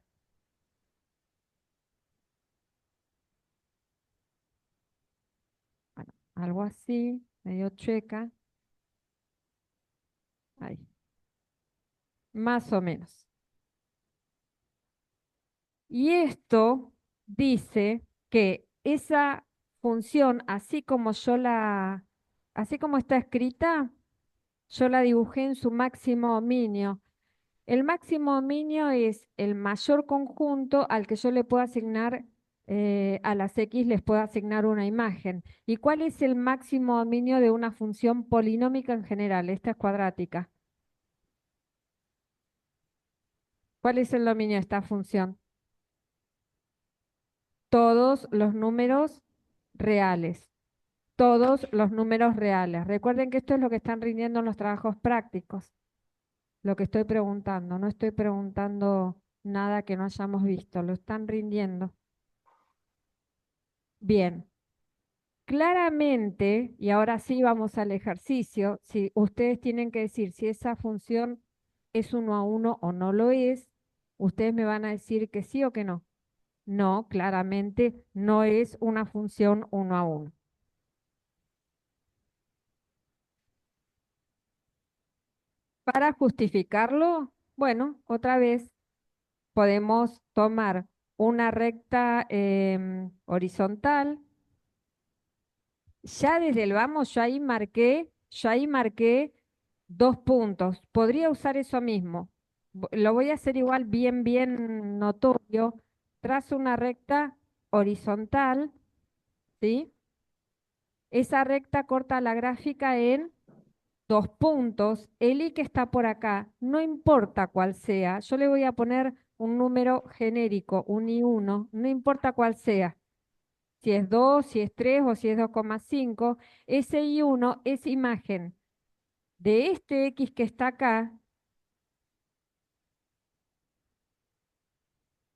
A: Bueno, algo así, medio chueca, ahí, más o menos. Y esto dice que esa función, así como está escrita, yo la dibujé en su máximo dominio. El máximo dominio es el mayor conjunto al que yo le puedo asignar, a las X les puedo asignar una imagen. ¿Y cuál es el máximo dominio de una función polinómica en general? Esta es cuadrática. ¿Cuál es el dominio de esta función? Todos los números reales. Todos los números reales. Recuerden que esto es lo que están rindiendo en los trabajos prácticos. Lo que estoy preguntando. No estoy preguntando nada que no hayamos visto. Lo están rindiendo. Bien, claramente, y ahora sí vamos al ejercicio, si ustedes tienen que decir si esa función es uno a uno o no lo es, ustedes me van a decir que sí o que no. No, claramente no es una función uno a uno. Para justificarlo, bueno, otra vez podemos tomar una recta horizontal. Ya desde el vamos, yo ahí marqué 2 puntos. Podría usar eso mismo. Lo voy a hacer igual bien, bien notorio. Trazo una recta horizontal, ¿sí? Esa recta corta la gráfica en 2 puntos. El i que está por acá, no importa cuál sea, yo le voy a poner un número genérico, un i1, no importa cuál sea. Si es 2, si es 3 o si es 2,5, ese i1 es imagen de este x que está acá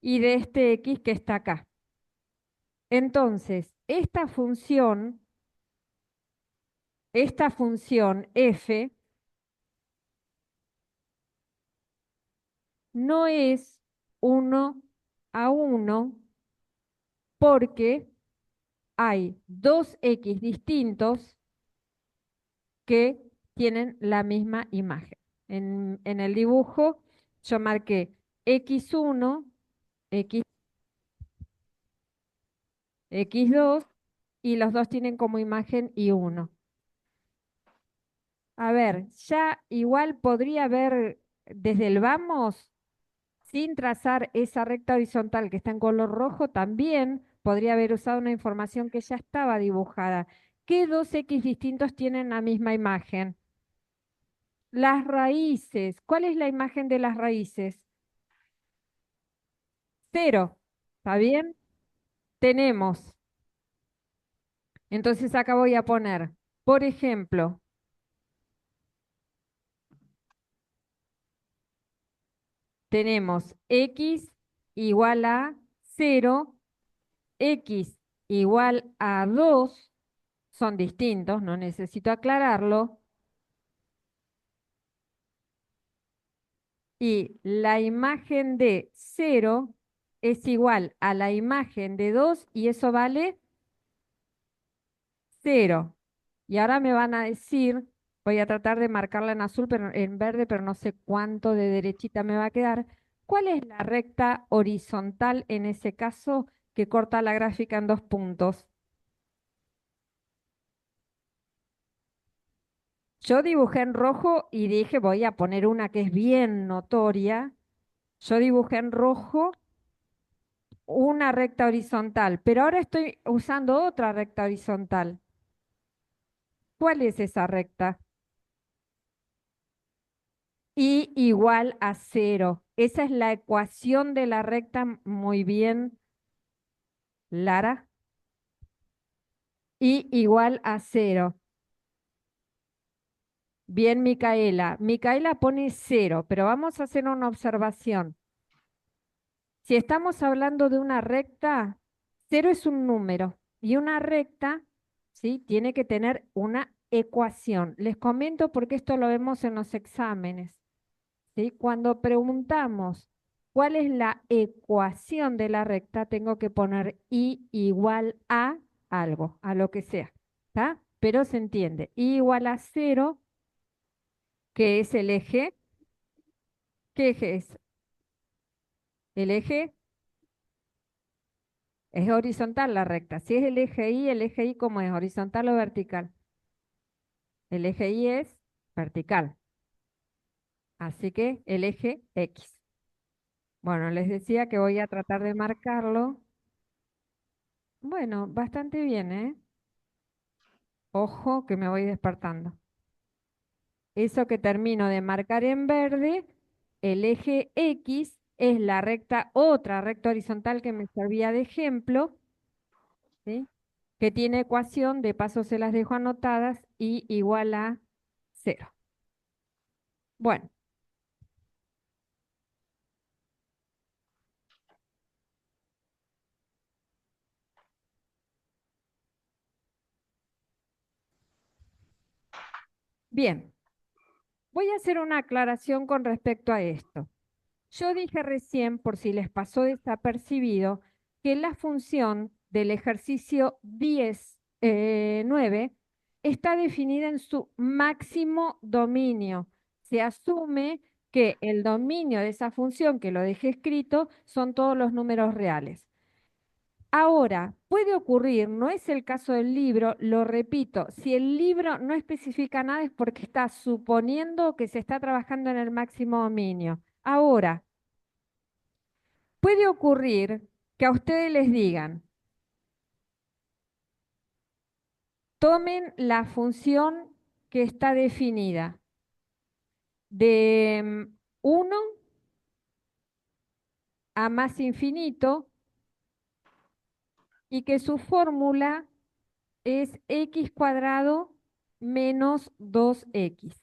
A: y de este x que está acá. Entonces, esta función f no es uno a uno porque hay dos x distintos que tienen la misma imagen. En el dibujo yo marqué x1, x, x2 y los dos tienen como imagen y1. A ver, ya igual podría haber desde el vamos, sin trazar esa recta horizontal que está en color rojo, también podría haber usado una información que ya estaba dibujada. ¿Qué dos x distintos tienen la misma imagen? Las raíces. ¿Cuál es la imagen de las raíces? Cero. ¿Está bien? Tenemos. Entonces acá voy a poner, por ejemplo, tenemos x igual a 0, x igual a 2, son distintos, no necesito aclararlo, y la imagen de 0 es igual a la imagen de 2 y eso vale 0. Y ahora me van a decir, voy a tratar de marcarla en azul, pero en verde, pero no sé cuánto de derechita me va a quedar. ¿Cuál es la recta horizontal en ese caso que corta la gráfica en 2 puntos? Yo dibujé en rojo y dije, voy a poner una que es bien notoria. Yo dibujé en rojo una recta horizontal, pero ahora estoy usando otra recta horizontal. ¿Cuál es esa recta? Y igual a 0. Esa es la ecuación de la recta. Muy bien, Lara. Y igual a 0. Bien, Micaela. Micaela pone 0, pero vamos a hacer una observación. Si estamos hablando de una recta, 0 es un número y una recta, ¿sí? Tiene que tener una ecuación. Les comento porque esto lo vemos en los exámenes. ¿Sí? Cuando preguntamos cuál es la ecuación de la recta, tengo que poner i igual a algo, a lo que sea, ¿está? Pero se entiende. I igual a 0, que es el eje. ¿Qué eje es? El eje es horizontal la recta. Si es el eje y ¿cómo es? ¿Horizontal o vertical? El eje y es vertical. Así que el eje X. Bueno, les decía que voy a tratar de marcarlo. Bueno, bastante bien, ¿eh? Ojo que me voy despertando. Eso que termino de marcar en verde, el eje X es la recta, otra recta horizontal que me servía de ejemplo, ¿sí? Que tiene ecuación, de paso se las dejo anotadas, y igual a 0. Bueno, Bien, voy a hacer una aclaración con respecto a esto. Yo dije recién, por si les pasó desapercibido, que la función del ejercicio 10, 9 está definida en su máximo dominio. Se asume que el dominio de esa función, que lo dejé escrito, son todos los números reales. Ahora, puede ocurrir, no es el caso del libro, lo repito, si el libro no especifica nada es porque está suponiendo que se está trabajando en el máximo dominio. Ahora, puede ocurrir que a ustedes les digan, tomen la función que está definida de 1 a más infinito y que su fórmula es x cuadrado menos 2x.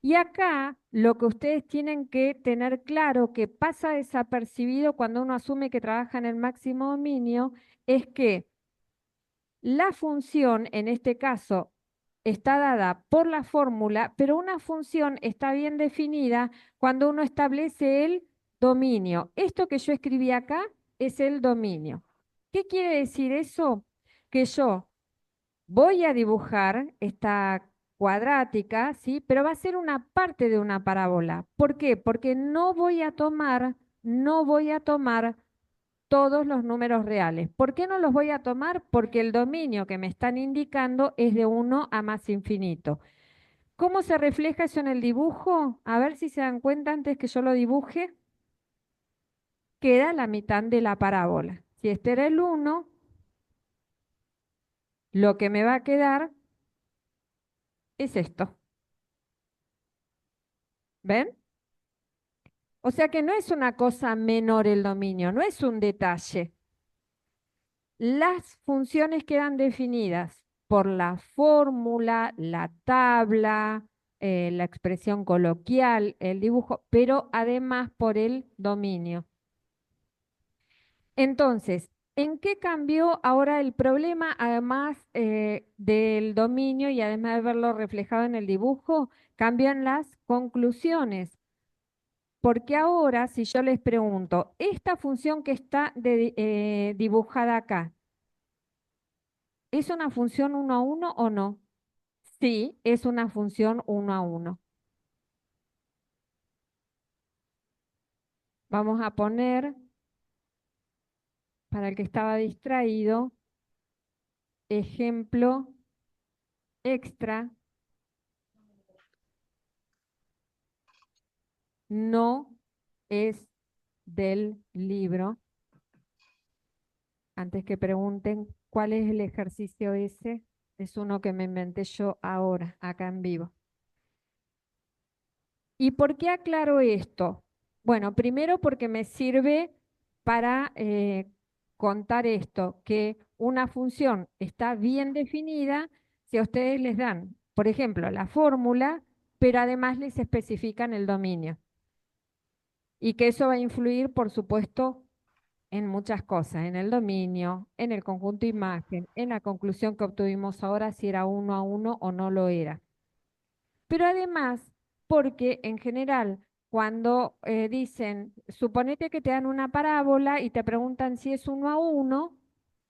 A: Y acá lo que ustedes tienen que tener claro que pasa desapercibido cuando uno asume que trabaja en el máximo dominio es que la función, en este caso, está dada por la fórmula, pero una función está bien definida cuando uno establece el dominio. Esto que yo escribí acá es el dominio. ¿Qué quiere decir eso? Que yo voy a dibujar esta cuadrática, ¿sí? Pero va a ser una parte de una parábola. ¿Por qué? Porque no voy a tomar todos los números reales. ¿Por qué no los voy a tomar? Porque el dominio que me están indicando es de 1 a más infinito. ¿Cómo se refleja eso en el dibujo? A ver si se dan cuenta antes que yo lo dibuje. Queda la mitad de la parábola. Si este era el 1, lo que me va a quedar es esto. ¿Ven? O sea que no es una cosa menor el dominio, no es un detalle. Las funciones quedan definidas por la fórmula, la tabla, la expresión coloquial, el dibujo, pero además por el dominio. Entonces, ¿en qué cambió ahora el problema, además del dominio y además de verlo reflejado en el dibujo? Cambian las conclusiones. Porque ahora, si yo les pregunto, ¿esta función que está dibujada acá, es una función 1 a 1 o no? Sí, es una función 1 a 1. Vamos a poner, para el que estaba distraído, ejemplo extra, no es del libro. Antes que pregunten cuál es el ejercicio ese, es uno que me inventé yo ahora, acá en vivo. ¿Y por qué aclaro esto? Bueno, primero porque me sirve para contar esto, que una función está bien definida si a ustedes les dan, por ejemplo, la fórmula, pero además les especifican el dominio. Y que eso va a influir, por supuesto, en muchas cosas, en el dominio, en el conjunto imagen, en la conclusión que obtuvimos ahora, si era 1 a 1 o no lo era. Pero además, porque en general, cuando dicen, suponete que te dan una parábola y te preguntan si es 1 a 1,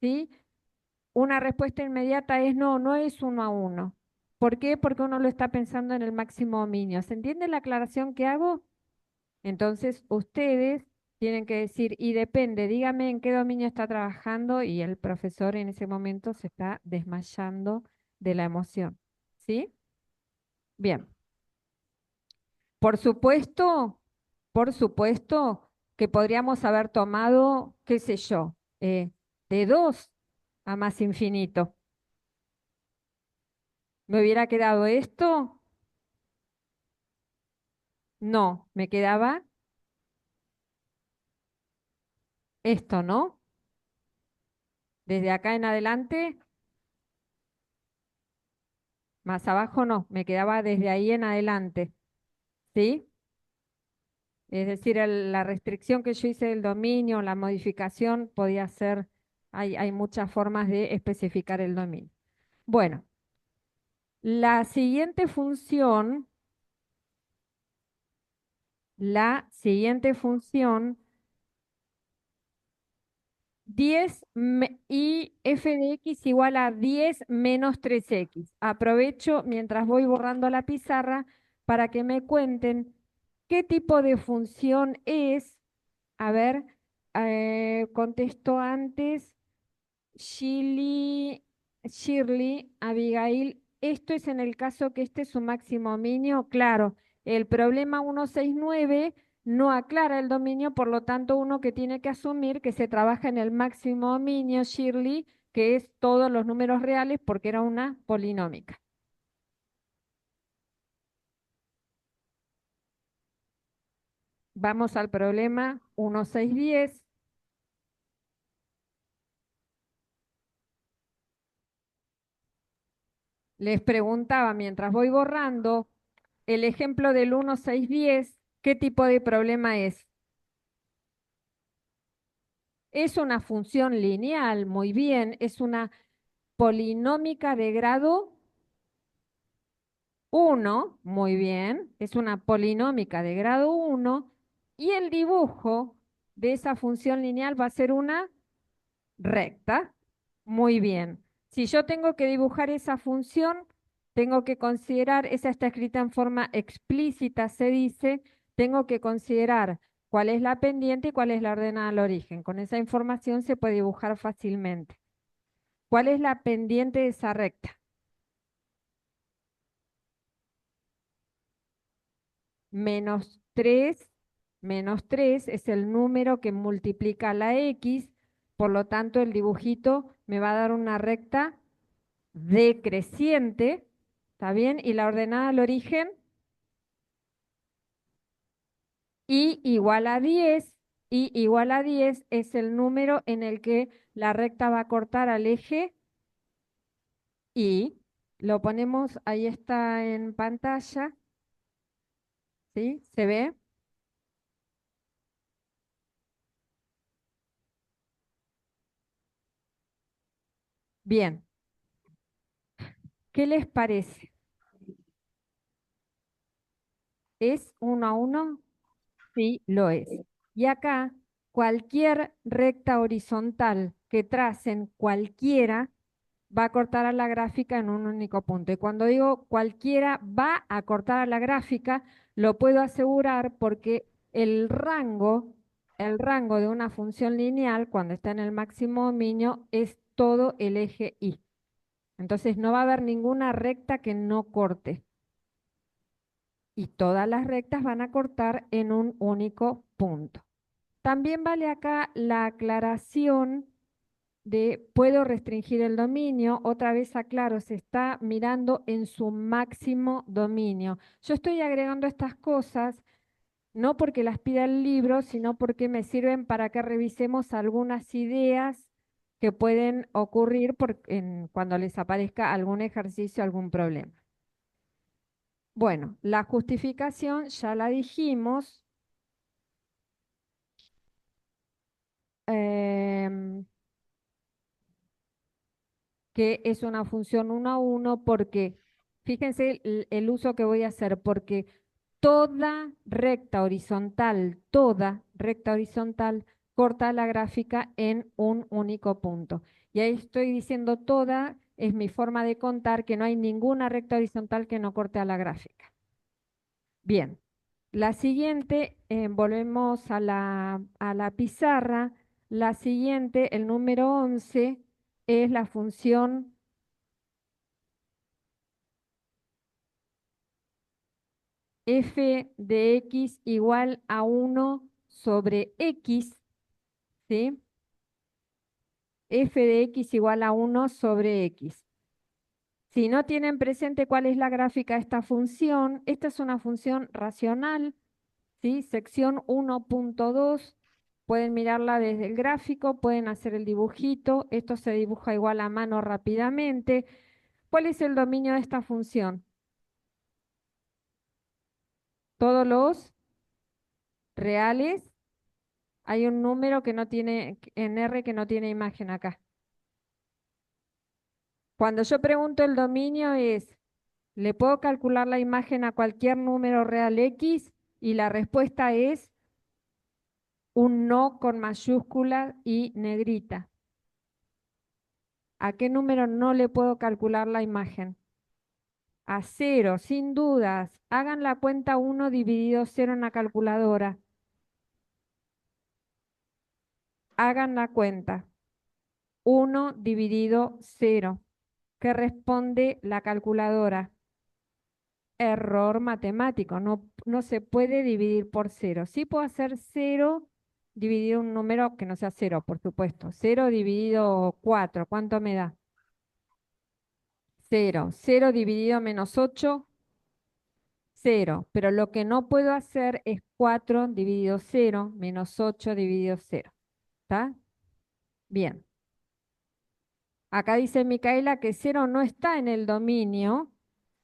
A: ¿sí? Una respuesta inmediata es no, no es 1 a 1. ¿Por qué? Porque uno lo está pensando en el máximo dominio. ¿Se entiende la aclaración que hago? Entonces, ustedes tienen que decir, y depende, dígame en qué dominio está trabajando y el profesor en ese momento se está desmayando de la emoción. ¿Sí? Bien. Por supuesto que podríamos haber tomado, qué sé yo, de 2 a más infinito. ¿Me hubiera quedado esto? No, me quedaba esto, ¿no? Desde acá en adelante, más abajo no, me quedaba desde ahí en adelante, ¿sí? Es decir, la restricción que yo hice del dominio, la modificación, podía ser, hay muchas formas de especificar el dominio. Bueno. La siguiente función, la siguiente función 10 y f de x igual a 10 menos 3x. Aprovecho mientras voy borrando la pizarra para que me cuenten qué tipo de función es. A ver, contestó antes Shirley, Abigail. Esto es en el caso que este es su máximo dominio. Claro, el problema 169 no aclara el dominio, por lo tanto, uno que tiene que asumir que se trabaja en el máximo dominio, Shirley, que es todos los números reales porque era una polinómica. Vamos al problema 1610. Les preguntaba mientras voy borrando el ejemplo del 1610, ¿qué tipo de problema es? Es una función lineal, muy bien, es una polinómica de grado 1, muy bien, es una polinómica de grado 1 y el dibujo de esa función lineal va a ser una recta, muy bien. Si yo tengo que dibujar esa función, tengo que considerar, esa está escrita en forma explícita, se dice, tengo que considerar cuál es la pendiente y cuál es la ordenada al origen. Con esa información se puede dibujar fácilmente. ¿Cuál es la pendiente de esa recta? Menos 3 es el número que multiplica la x, por lo tanto el dibujito me va a dar una recta decreciente, ¿está bien? Y la ordenada al origen, y igual a 10, y igual a 10 es el número en el que la recta va a cortar al eje y lo ponemos, ahí está en pantalla, ¿sí? ¿Se ve? Bien, ¿qué les parece? ¿Es 1 a 1? Sí, lo es. Y acá, cualquier recta horizontal que tracen cualquiera va a cortar a la gráfica en un único punto. Y cuando digo cualquiera va a cortar a la gráfica, lo puedo asegurar porque el rango de una función lineal, cuando está en el máximo dominio, es todo el eje Y. Entonces no va a haber ninguna recta que no corte. Y todas las rectas van a cortar en un único punto. También vale acá la aclaración de puedo restringir el dominio. Otra vez aclaro, se está mirando en su máximo dominio. Yo estoy agregando estas cosas no porque las pida el libro, sino porque me sirven para que revisemos algunas ideas que pueden ocurrir cuando les aparezca algún ejercicio, algún problema. Bueno, la justificación ya la dijimos. em, que es una función 1 a 1 porque, fíjense el uso que voy a hacer, porque toda recta horizontal corta la gráfica en un único punto. Y ahí estoy diciendo toda, es mi forma de contar que no hay ninguna recta horizontal que no corte a la gráfica. Bien, la siguiente, volvemos a la pizarra. La siguiente, el número 11, es la función f de x igual a 1 sobre x, ¿sí? F de x igual a 1 sobre x. Si no tienen presente cuál es la gráfica de esta función, esta es una función racional, ¿sí? Sección 1.2, pueden mirarla desde el gráfico, pueden hacer el dibujito, esto se dibuja igual a mano rápidamente. ¿Cuál es el dominio de esta función? Todos los reales. Hay un número que no tiene, en R que no tiene imagen acá. Cuando yo pregunto el dominio es ¿Le puedo calcular la imagen a cualquier número real X? Y la respuesta es un no con mayúscula y negrita. ¿A qué número no le puedo calcular la imagen? A cero, sin dudas. Hagan la cuenta 1 dividido cero en la calculadora. Hagan la cuenta. 1 dividido cero. ¿Qué responde la calculadora? Error matemático. No se puede dividir por cero. Sí puedo hacer cero dividido un número que no sea cero, por supuesto. Cero dividido 4. ¿Cuánto me da? Cero. Cero dividido menos 8. Cero, pero lo que no puedo hacer es 4 dividido cero menos 8 dividido cero. ¿Está? Bien. Acá dice Micaela que cero no está en el dominio.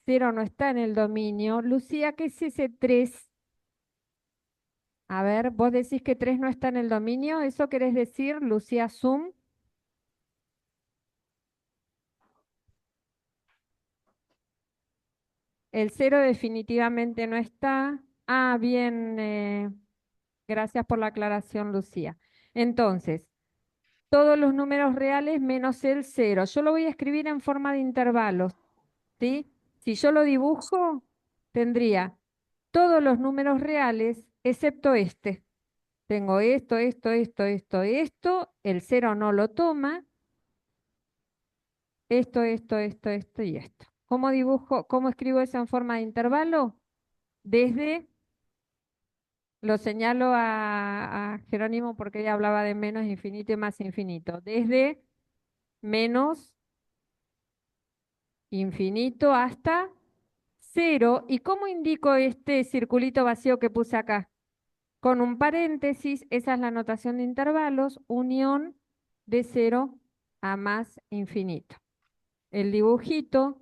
A: Cero no está en el dominio. Lucía, ¿qué es ese 3? A ver, vos decís que 3 no está en el dominio. ¿Eso querés decir, Lucía Zoom? El cero definitivamente no está. Ah, bien. Gracias por la aclaración, Lucía. Entonces, todos los números reales menos el cero. Yo lo voy a escribir en forma de intervalos, ¿sí? Si yo lo dibujo, tendría todos los números reales excepto este. Tengo esto, el cero no lo toma, esto y esto. ¿Cómo dibujo, cómo escribo eso en forma de intervalo? Desde, lo señalo a Jerónimo porque ella hablaba de menos infinito y más infinito. Desde menos infinito hasta cero. ¿Y cómo indico este circulito vacío que puse acá? Con un paréntesis, esa es la notación de intervalos, unión de cero a más infinito. El dibujito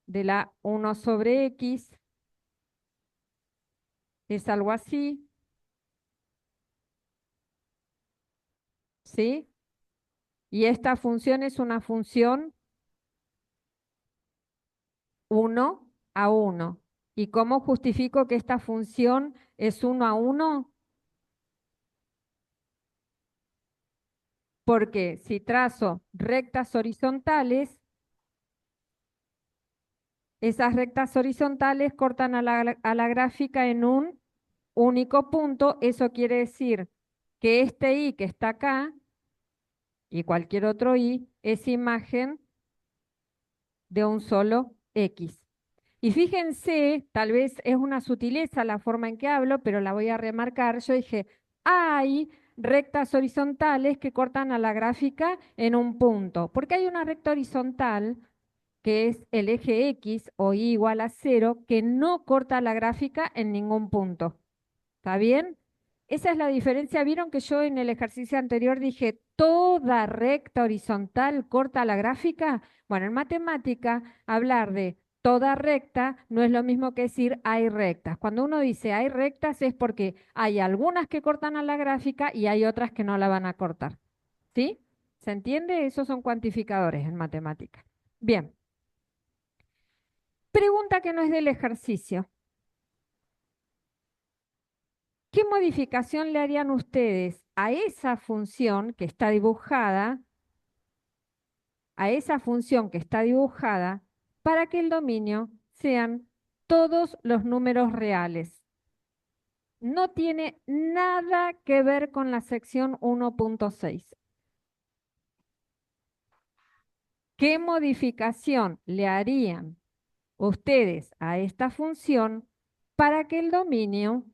A: de la 1 sobre x es algo así, ¿sí? Y esta función es una función 1 a 1. ¿Y cómo justifico que esta función es 1 a 1? Porque si trazo rectas horizontales, esas rectas horizontales cortan a la gráfica en un único punto. Eso quiere decir que este i que está acá y cualquier otro i es imagen de un solo x. Y fíjense, tal vez es una sutileza la forma en que hablo, pero la voy a remarcar. Yo dije, hay rectas horizontales que cortan a la gráfica en un punto, porque hay una recta horizontal que es el eje X o y igual a cero, que no corta la gráfica en ningún punto. ¿Está bien? Esa es la diferencia. ¿Vieron que yo en el ejercicio anterior dije toda recta horizontal corta la gráfica? Bueno, en matemática, hablar de toda recta no es lo mismo que decir hay rectas. Cuando uno dice hay rectas es porque hay algunas que cortan a la gráfica y hay otras que no la van a cortar. ¿Sí? ¿Se entiende? Esos son cuantificadores en matemática. Bien. Pregunta que no es del ejercicio. ¿Qué modificación le harían ustedes a esa función que está dibujada, para que el dominio sean todos los números reales? No tiene nada que ver con la sección 1.6. ¿Qué modificación le harían ustedes a esta función para que el dominio,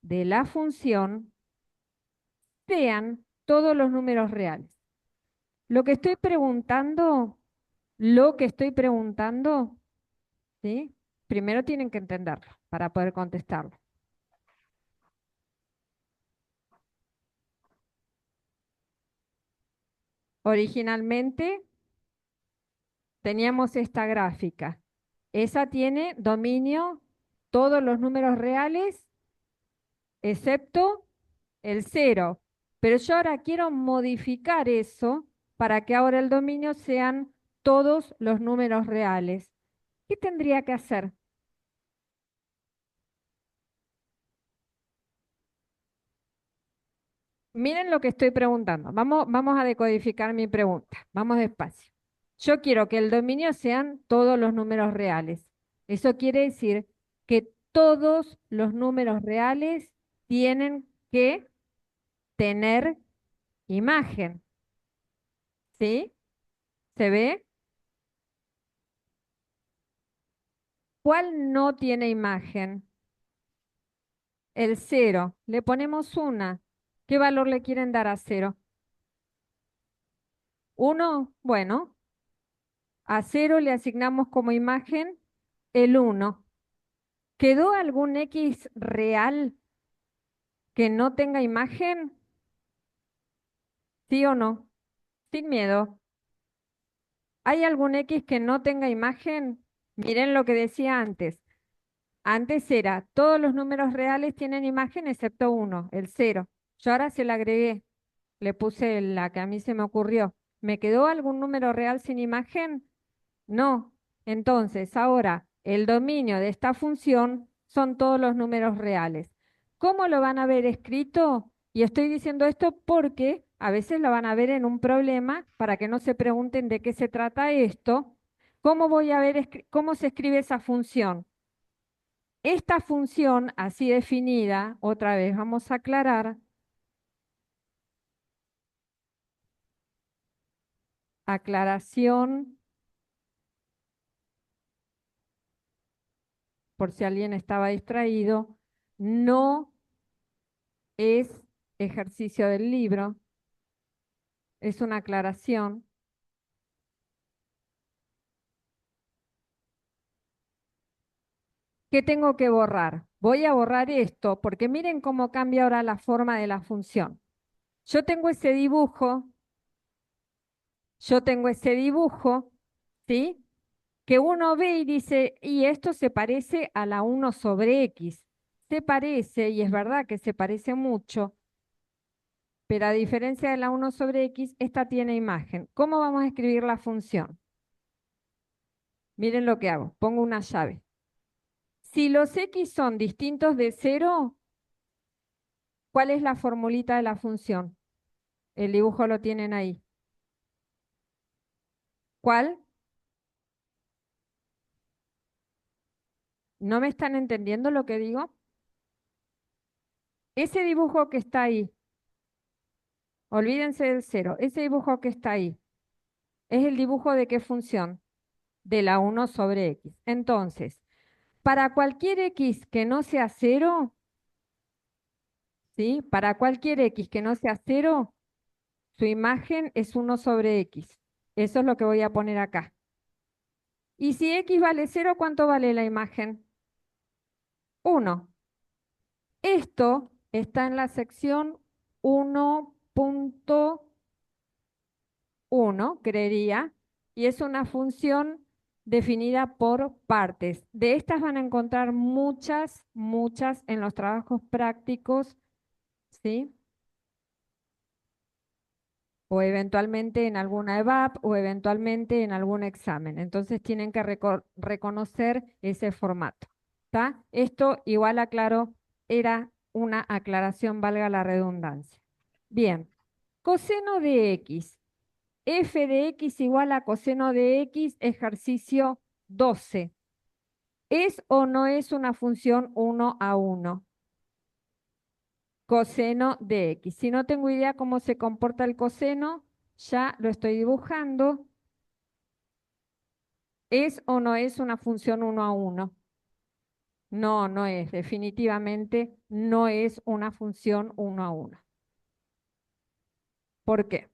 A: de la función sean todos los números reales? Lo que estoy preguntando, ¿sí? Primero tienen que entenderlo para poder contestarlo. Originalmente teníamos esta gráfica. Esa tiene dominio todos los números reales excepto el cero. Pero yo ahora quiero modificar eso para que ahora el dominio sean todos los números reales. ¿Qué tendría que hacer? Miren lo que estoy preguntando. Vamos a decodificar mi pregunta. Vamos despacio. Yo quiero que el dominio sean todos los números reales. Eso quiere decir que todos los números reales tienen que tener imagen. ¿Sí? ¿Se ve? ¿Cuál no tiene imagen? El cero. Le ponemos una. ¿Qué valor le quieren dar a cero? Uno. Bueno, a cero le asignamos como imagen el uno. ¿Quedó algún X real que no tenga imagen? ¿Sí o no? Sin miedo. ¿Hay algún X que no tenga imagen? Miren lo que decía antes. Antes era, todos los números reales tienen imagen excepto uno, el cero. Yo ahora se la agregué, le puse la que a mí se me ocurrió. ¿Me quedó algún número real sin imagen? No. Entonces, ahora el dominio de esta función son todos los números reales. ¿Cómo lo van a ver escrito? Y estoy diciendo esto porque a veces lo van a ver en un problema para que no se pregunten de qué se trata esto. ¿Cómo voy a ver cómo se escribe esa función? Esta función así definida, otra vez vamos a aclarar, aclaración por si alguien estaba distraído, no es ejercicio del libro, es una aclaración. ¿Qué tengo que borrar? Voy a borrar esto porque miren cómo cambia ahora la forma de la función. Yo tengo ese dibujo, yo tengo ese dibujo, ¿sí? Que uno ve y dice, y esto se parece a la uno sobre X. Se parece, y es verdad que se parece mucho, pero a diferencia de la uno sobre X, esta tiene imagen. ¿Cómo vamos a escribir la función? Miren lo que hago, pongo una llave. Si los X son distintos de cero, ¿cuál es la formulita de la función? El dibujo lo tienen ahí. ¿Cuál? ¿No me están entendiendo lo que digo? Ese dibujo que está ahí, olvídense del cero, ese dibujo que está ahí, ¿es el dibujo de qué función? De la uno sobre X. Entonces, para cualquier X que no sea cero, ¿sí? Para cualquier X que no sea cero, su imagen es uno sobre X. Eso es lo que voy a poner acá. Y si X vale cero, ¿cuánto vale la imagen? Uno. Esto está en la sección 1.1, creería, y es una función definida por partes. De estas van a encontrar muchas, muchas en los trabajos prácticos, ¿sí? O eventualmente en alguna EVAP o eventualmente en algún examen. Entonces tienen que reconocer ese formato. ¿Está? Esto, igual aclaro, era una aclaración, valga la redundancia. Bien, coseno de x. F de x igual a coseno de x, ejercicio 12. ¿Es o no es una función 1 a 1? Coseno de x. Si no tengo idea cómo se comporta el coseno, ya lo estoy dibujando. ¿Es o no es una función 1 a 1? No, no es. Definitivamente no es una función 1 a 1. ¿Por qué?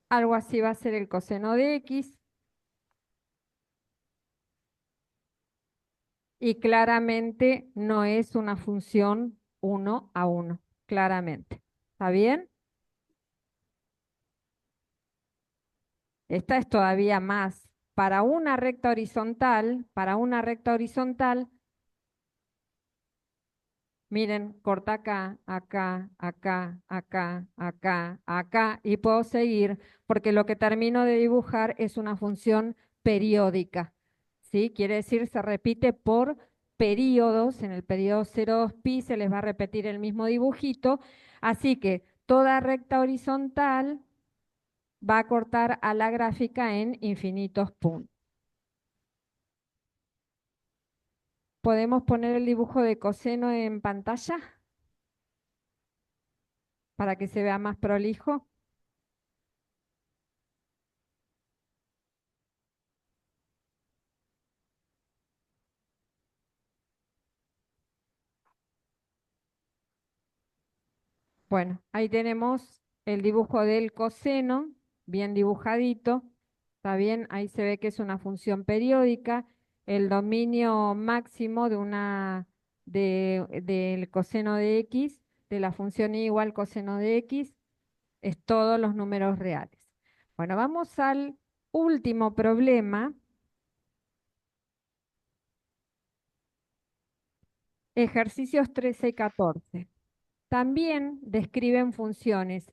A: Algo así va a ser el coseno de x. Y claramente no es una función uno a uno, claramente. ¿Está bien? Esta es todavía más. Para una recta horizontal, miren, corta acá, acá, acá, acá, acá, acá, y puedo seguir porque lo que termino de dibujar es una función periódica, ¿sí? Quiere decir, se repite por periodos, en el periodo 0,2pi se les va a repetir el mismo dibujito, así que toda recta horizontal va a cortar a la gráfica en infinitos puntos. ¿Podemos poner el dibujo de coseno en pantalla para que se vea más prolijo? Bueno, ahí tenemos el dibujo del coseno, bien dibujadito. Está bien, ahí se ve que es una función periódica. El dominio máximo del coseno de x, de la función y igual coseno de x, es todos los números reales. Bueno, vamos al último problema, ejercicios 13 y 14. También describen funciones.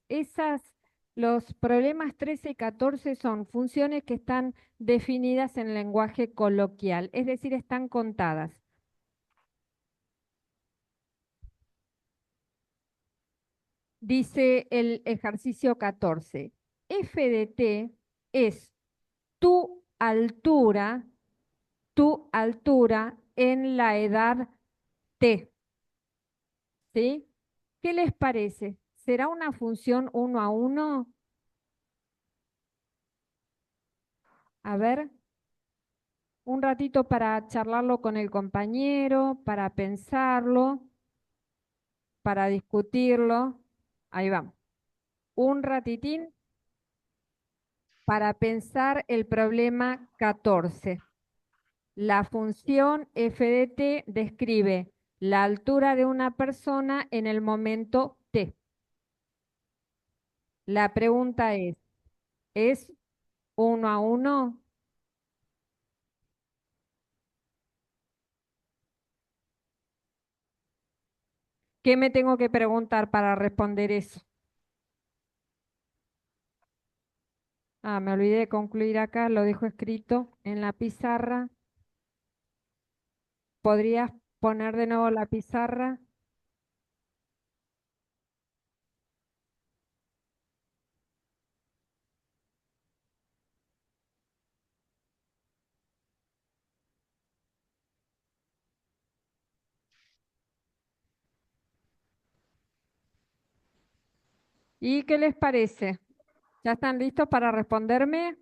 A: Los problemas 13 y 14 son funciones que están definidas en lenguaje coloquial, es decir, están contadas. Dice el ejercicio 14, f de t es tu altura, tu altura en la edad t, ¿sí? ¿Qué les parece? ¿Será una función uno a uno? A ver. Un ratito para charlarlo con el compañero, para pensarlo, para discutirlo. Ahí vamos. Un ratitín para pensar el problema 14. La función f de t describe la altura de una persona en el momento t. La pregunta ¿es uno a uno? ¿Qué me tengo que preguntar para responder eso? Ah, me olvidé de concluir acá, lo dejo escrito en la pizarra. ¿Podrías poner de nuevo la pizarra? ¿Y qué les parece? ¿Ya están listos para responderme?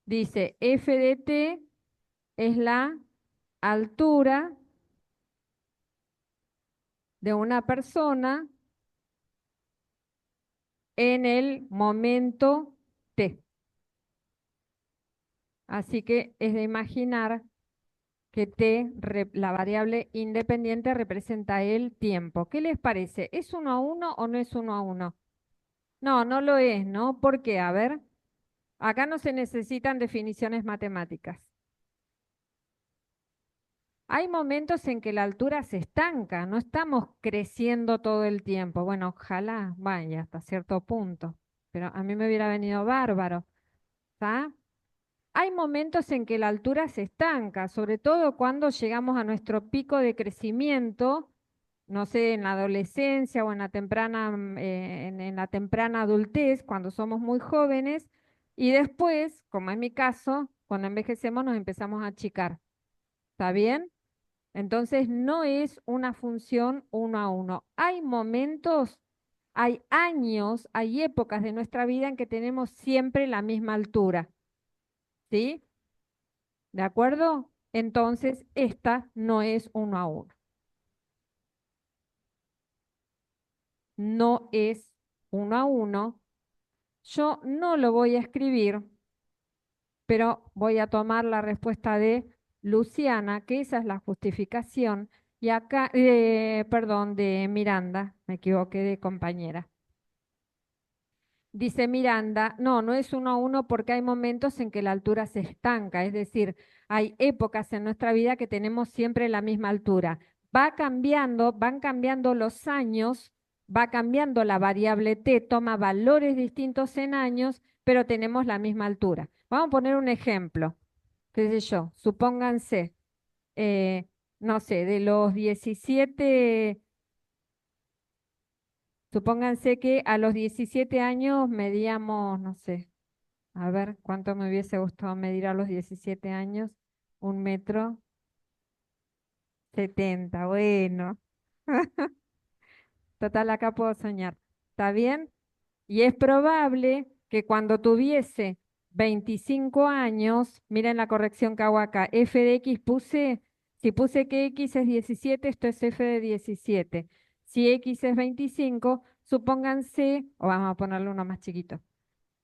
A: Dice, f de t es la altura de una persona en el momento t. Así que es de imaginar que la variable independiente, representa el tiempo. ¿Qué les parece? ¿Es uno a uno o no es uno a uno? No, no lo es, ¿no? ¿Por qué? A ver, acá no se necesitan definiciones matemáticas. Hay momentos en que la altura se estanca, no estamos creciendo todo el tiempo. Bueno, ojalá vaya hasta cierto punto, pero a mí me hubiera venido bárbaro, ¿está? Hay momentos en que la altura se estanca, sobre todo cuando llegamos a nuestro pico de crecimiento, no sé, en la adolescencia o en la en la temprana adultez, cuando somos muy jóvenes, y después, como en mi caso, cuando envejecemos nos empezamos a achicar. ¿Está bien? Entonces no es una función uno a uno. Hay momentos, hay años, hay épocas de nuestra vida en que tenemos siempre la misma altura, ¿sí? ¿De acuerdo? Entonces esta no es uno a uno. No es uno a uno. Yo no lo voy a escribir pero voy a tomar la respuesta de Luciana, que esa es la justificación, y acá, perdón, de Miranda, me equivoqué de compañera. Dice Miranda, no, no es 1 a 1 porque hay momentos en que la altura se estanca, es decir, hay épocas en nuestra vida que tenemos siempre la misma altura. Va cambiando, van cambiando los años, va cambiando la variable t, toma valores distintos en años, pero tenemos la misma altura. Vamos a poner un ejemplo, qué sé yo, supónganse, eh, no sé, de los 17. Supónganse que a los 17 años medíamos, no sé. A ver, ¿cuánto me hubiese gustado medir a los 17 años? 1,70 m. Bueno, total, acá puedo soñar. ¿Está bien? Y es probable que cuando tuviese 25 años, miren la corrección que hago acá, f de x si puse que x es 17, esto es f de 17. Si x es 25, supónganse, o vamos a ponerle uno más chiquito,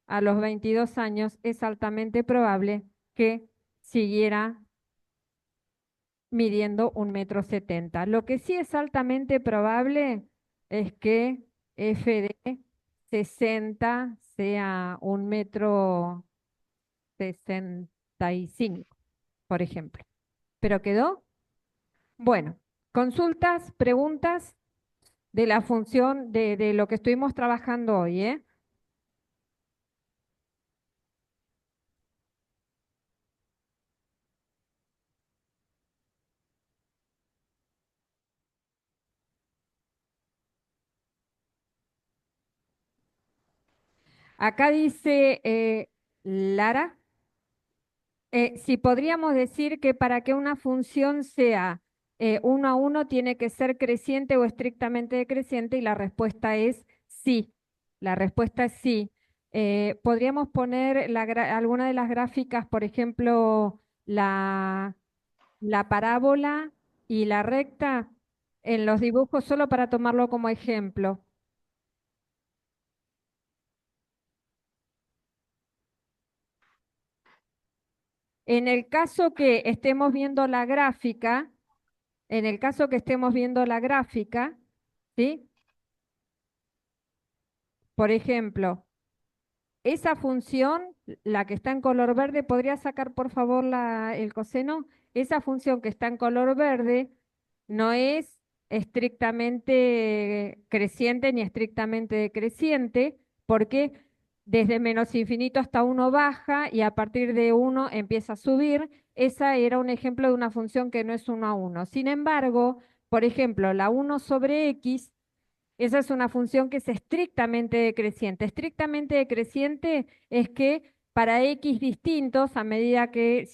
A: a los 22 años es altamente probable que siguiera midiendo 1,70 m. Lo que sí es altamente probable es que f de 60 sea 1,65 m, por ejemplo. ¿Pero quedó? Bueno, consultas, preguntas de la función de lo que estuvimos trabajando hoy, ¿eh? Acá dice Lara. Si podríamos decir que para que una función sea 1 a 1 tiene que ser creciente o estrictamente decreciente y la respuesta es sí. La respuesta es sí. Podríamos poner alguna de las gráficas, por ejemplo, la parábola y la recta en los dibujos solo para tomarlo como ejemplo. En el caso que estemos viendo la gráfica, en el caso que estemos viendo la gráfica, ¿sí? Por ejemplo, esa función, la que está en color verde, ¿podría sacar por favor el coseno? Esa función que está en color verde no es estrictamente creciente ni estrictamente decreciente, porque desde menos infinito hasta 1 baja y a partir de 1 empieza a subir. Esa era un ejemplo de una función que no es 1 a 1. Sin embargo, por ejemplo, la 1 sobre x, esa es una función que es estrictamente decreciente. Estrictamente decreciente es que para x distintos, a medida que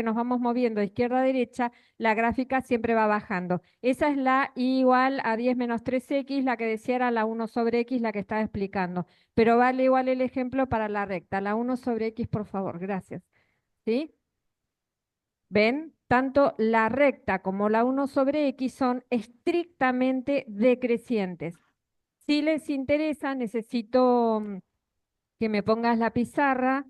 A: nos vamos moviendo de izquierda a derecha, la gráfica siempre va bajando. Esa es la y igual a 10 menos 3x, la que decía era la 1 sobre x, la que estaba explicando. Pero vale igual el ejemplo para la recta. La 1 sobre x, por favor, gracias. ¿Sí? ¿Ven? Tanto la recta como la 1 sobre x son estrictamente decrecientes. Si les interesa, necesito que me pongas la pizarra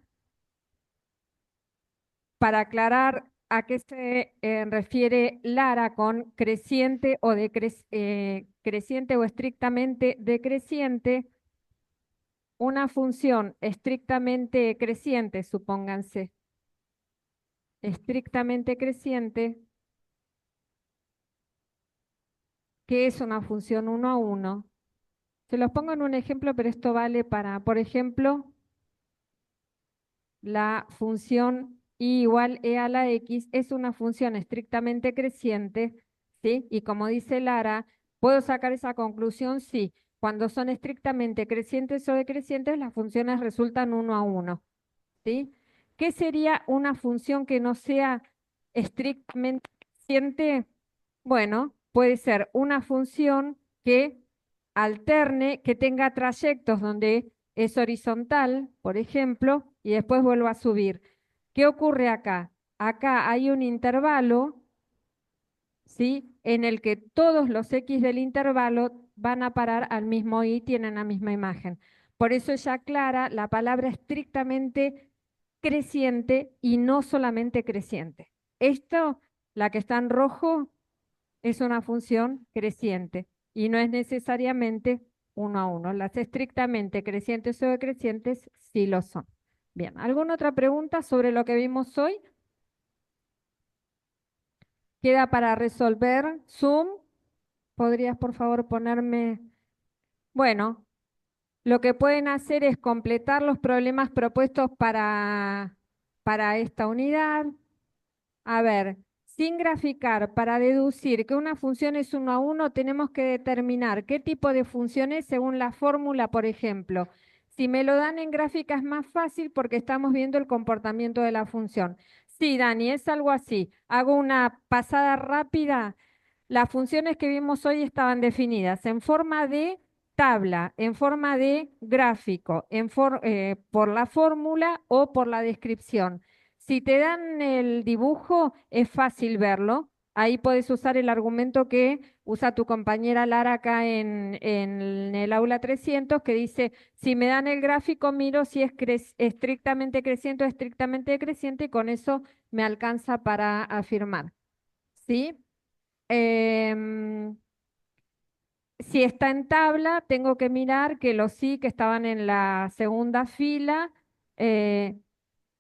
A: para aclarar a qué se refiere Lara con creciente o estrictamente decreciente. Una función estrictamente creciente, supónganse, estrictamente creciente, que es una función 1 a 1. Se los pongo en un ejemplo, pero esto vale para, por ejemplo, la función y igual e a la x es una función estrictamente creciente, ¿sí? Y como dice Lara, ¿puedo sacar esa conclusión? Sí. Cuando son estrictamente crecientes o decrecientes, las funciones resultan 1 a 1, ¿sí? ¿Qué sería una función que no sea estrictamente creciente? Bueno, puede ser una función que alterne, que tenga trayectos donde es horizontal, por ejemplo, y después vuelva a subir. ¿Qué ocurre acá? Acá hay un intervalo, ¿sí? En el que todos los x del intervalo van a parar al mismo y tienen la misma imagen. Por eso ella aclara la palabra estrictamente creciente y no solamente creciente. Esto, la que está en rojo, es una función creciente y no es necesariamente uno a uno. Las estrictamente crecientes o decrecientes sí lo son. Bien, ¿alguna otra pregunta sobre lo que vimos hoy? Queda para resolver. Zoom, ¿podrías por favor ponerme? Bueno, lo que pueden hacer es completar los problemas propuestos para esta unidad. A ver, sin graficar, para deducir que una función es uno a uno, tenemos que determinar qué tipo de función es según la fórmula, por ejemplo. Si me lo dan en gráfica es más fácil porque estamos viendo el comportamiento de la función. Sí, Dani, es algo así. Hago una pasada rápida. Las funciones que vimos hoy estaban definidas en forma de tabla, en forma de gráfico, por la fórmula o por la descripción. Si te dan el dibujo, es fácil verlo. Ahí puedes usar el argumento que usa tu compañera Lara acá en el aula 300, que dice, si me dan el gráfico, miro si es estrictamente creciente o estrictamente decreciente, y con eso me alcanza para afirmar. ¿Sí? Em, si está en tabla, tengo que mirar que los sí que estaban en la segunda fila, eh,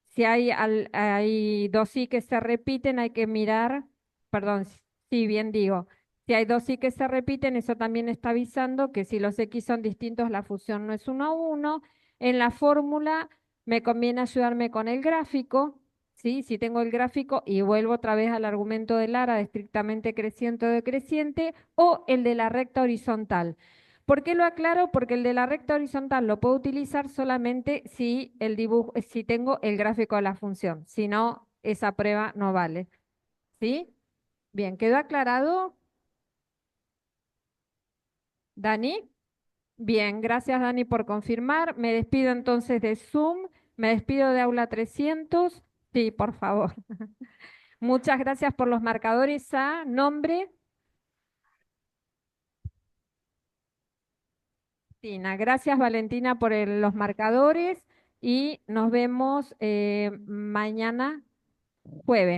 A: si hay dos sí que se repiten, hay que mirar, perdón, sí, bien digo, si hay dos sí que se repiten, eso también está avisando que si los X son distintos, la fusión no es uno a uno. En la fórmula me conviene ayudarme con el gráfico, ¿sí? Si tengo el gráfico y vuelvo otra vez al argumento de Lara de estrictamente creciente o decreciente, o el de la recta horizontal. ¿Por qué lo aclaro? Porque el de la recta horizontal lo puedo utilizar solamente si el dibujo, si tengo el gráfico de la función. Si no, esa prueba no vale. ¿Sí? Bien, ¿quedó aclarado, Dani? Bien, gracias Dani por confirmar. Me despido entonces de Zoom, me despido de Aula 300. Sí, por favor. Muchas gracias por los marcadores a nombre. Tina. Gracias Valentina por los marcadores y nos vemos mañana jueves.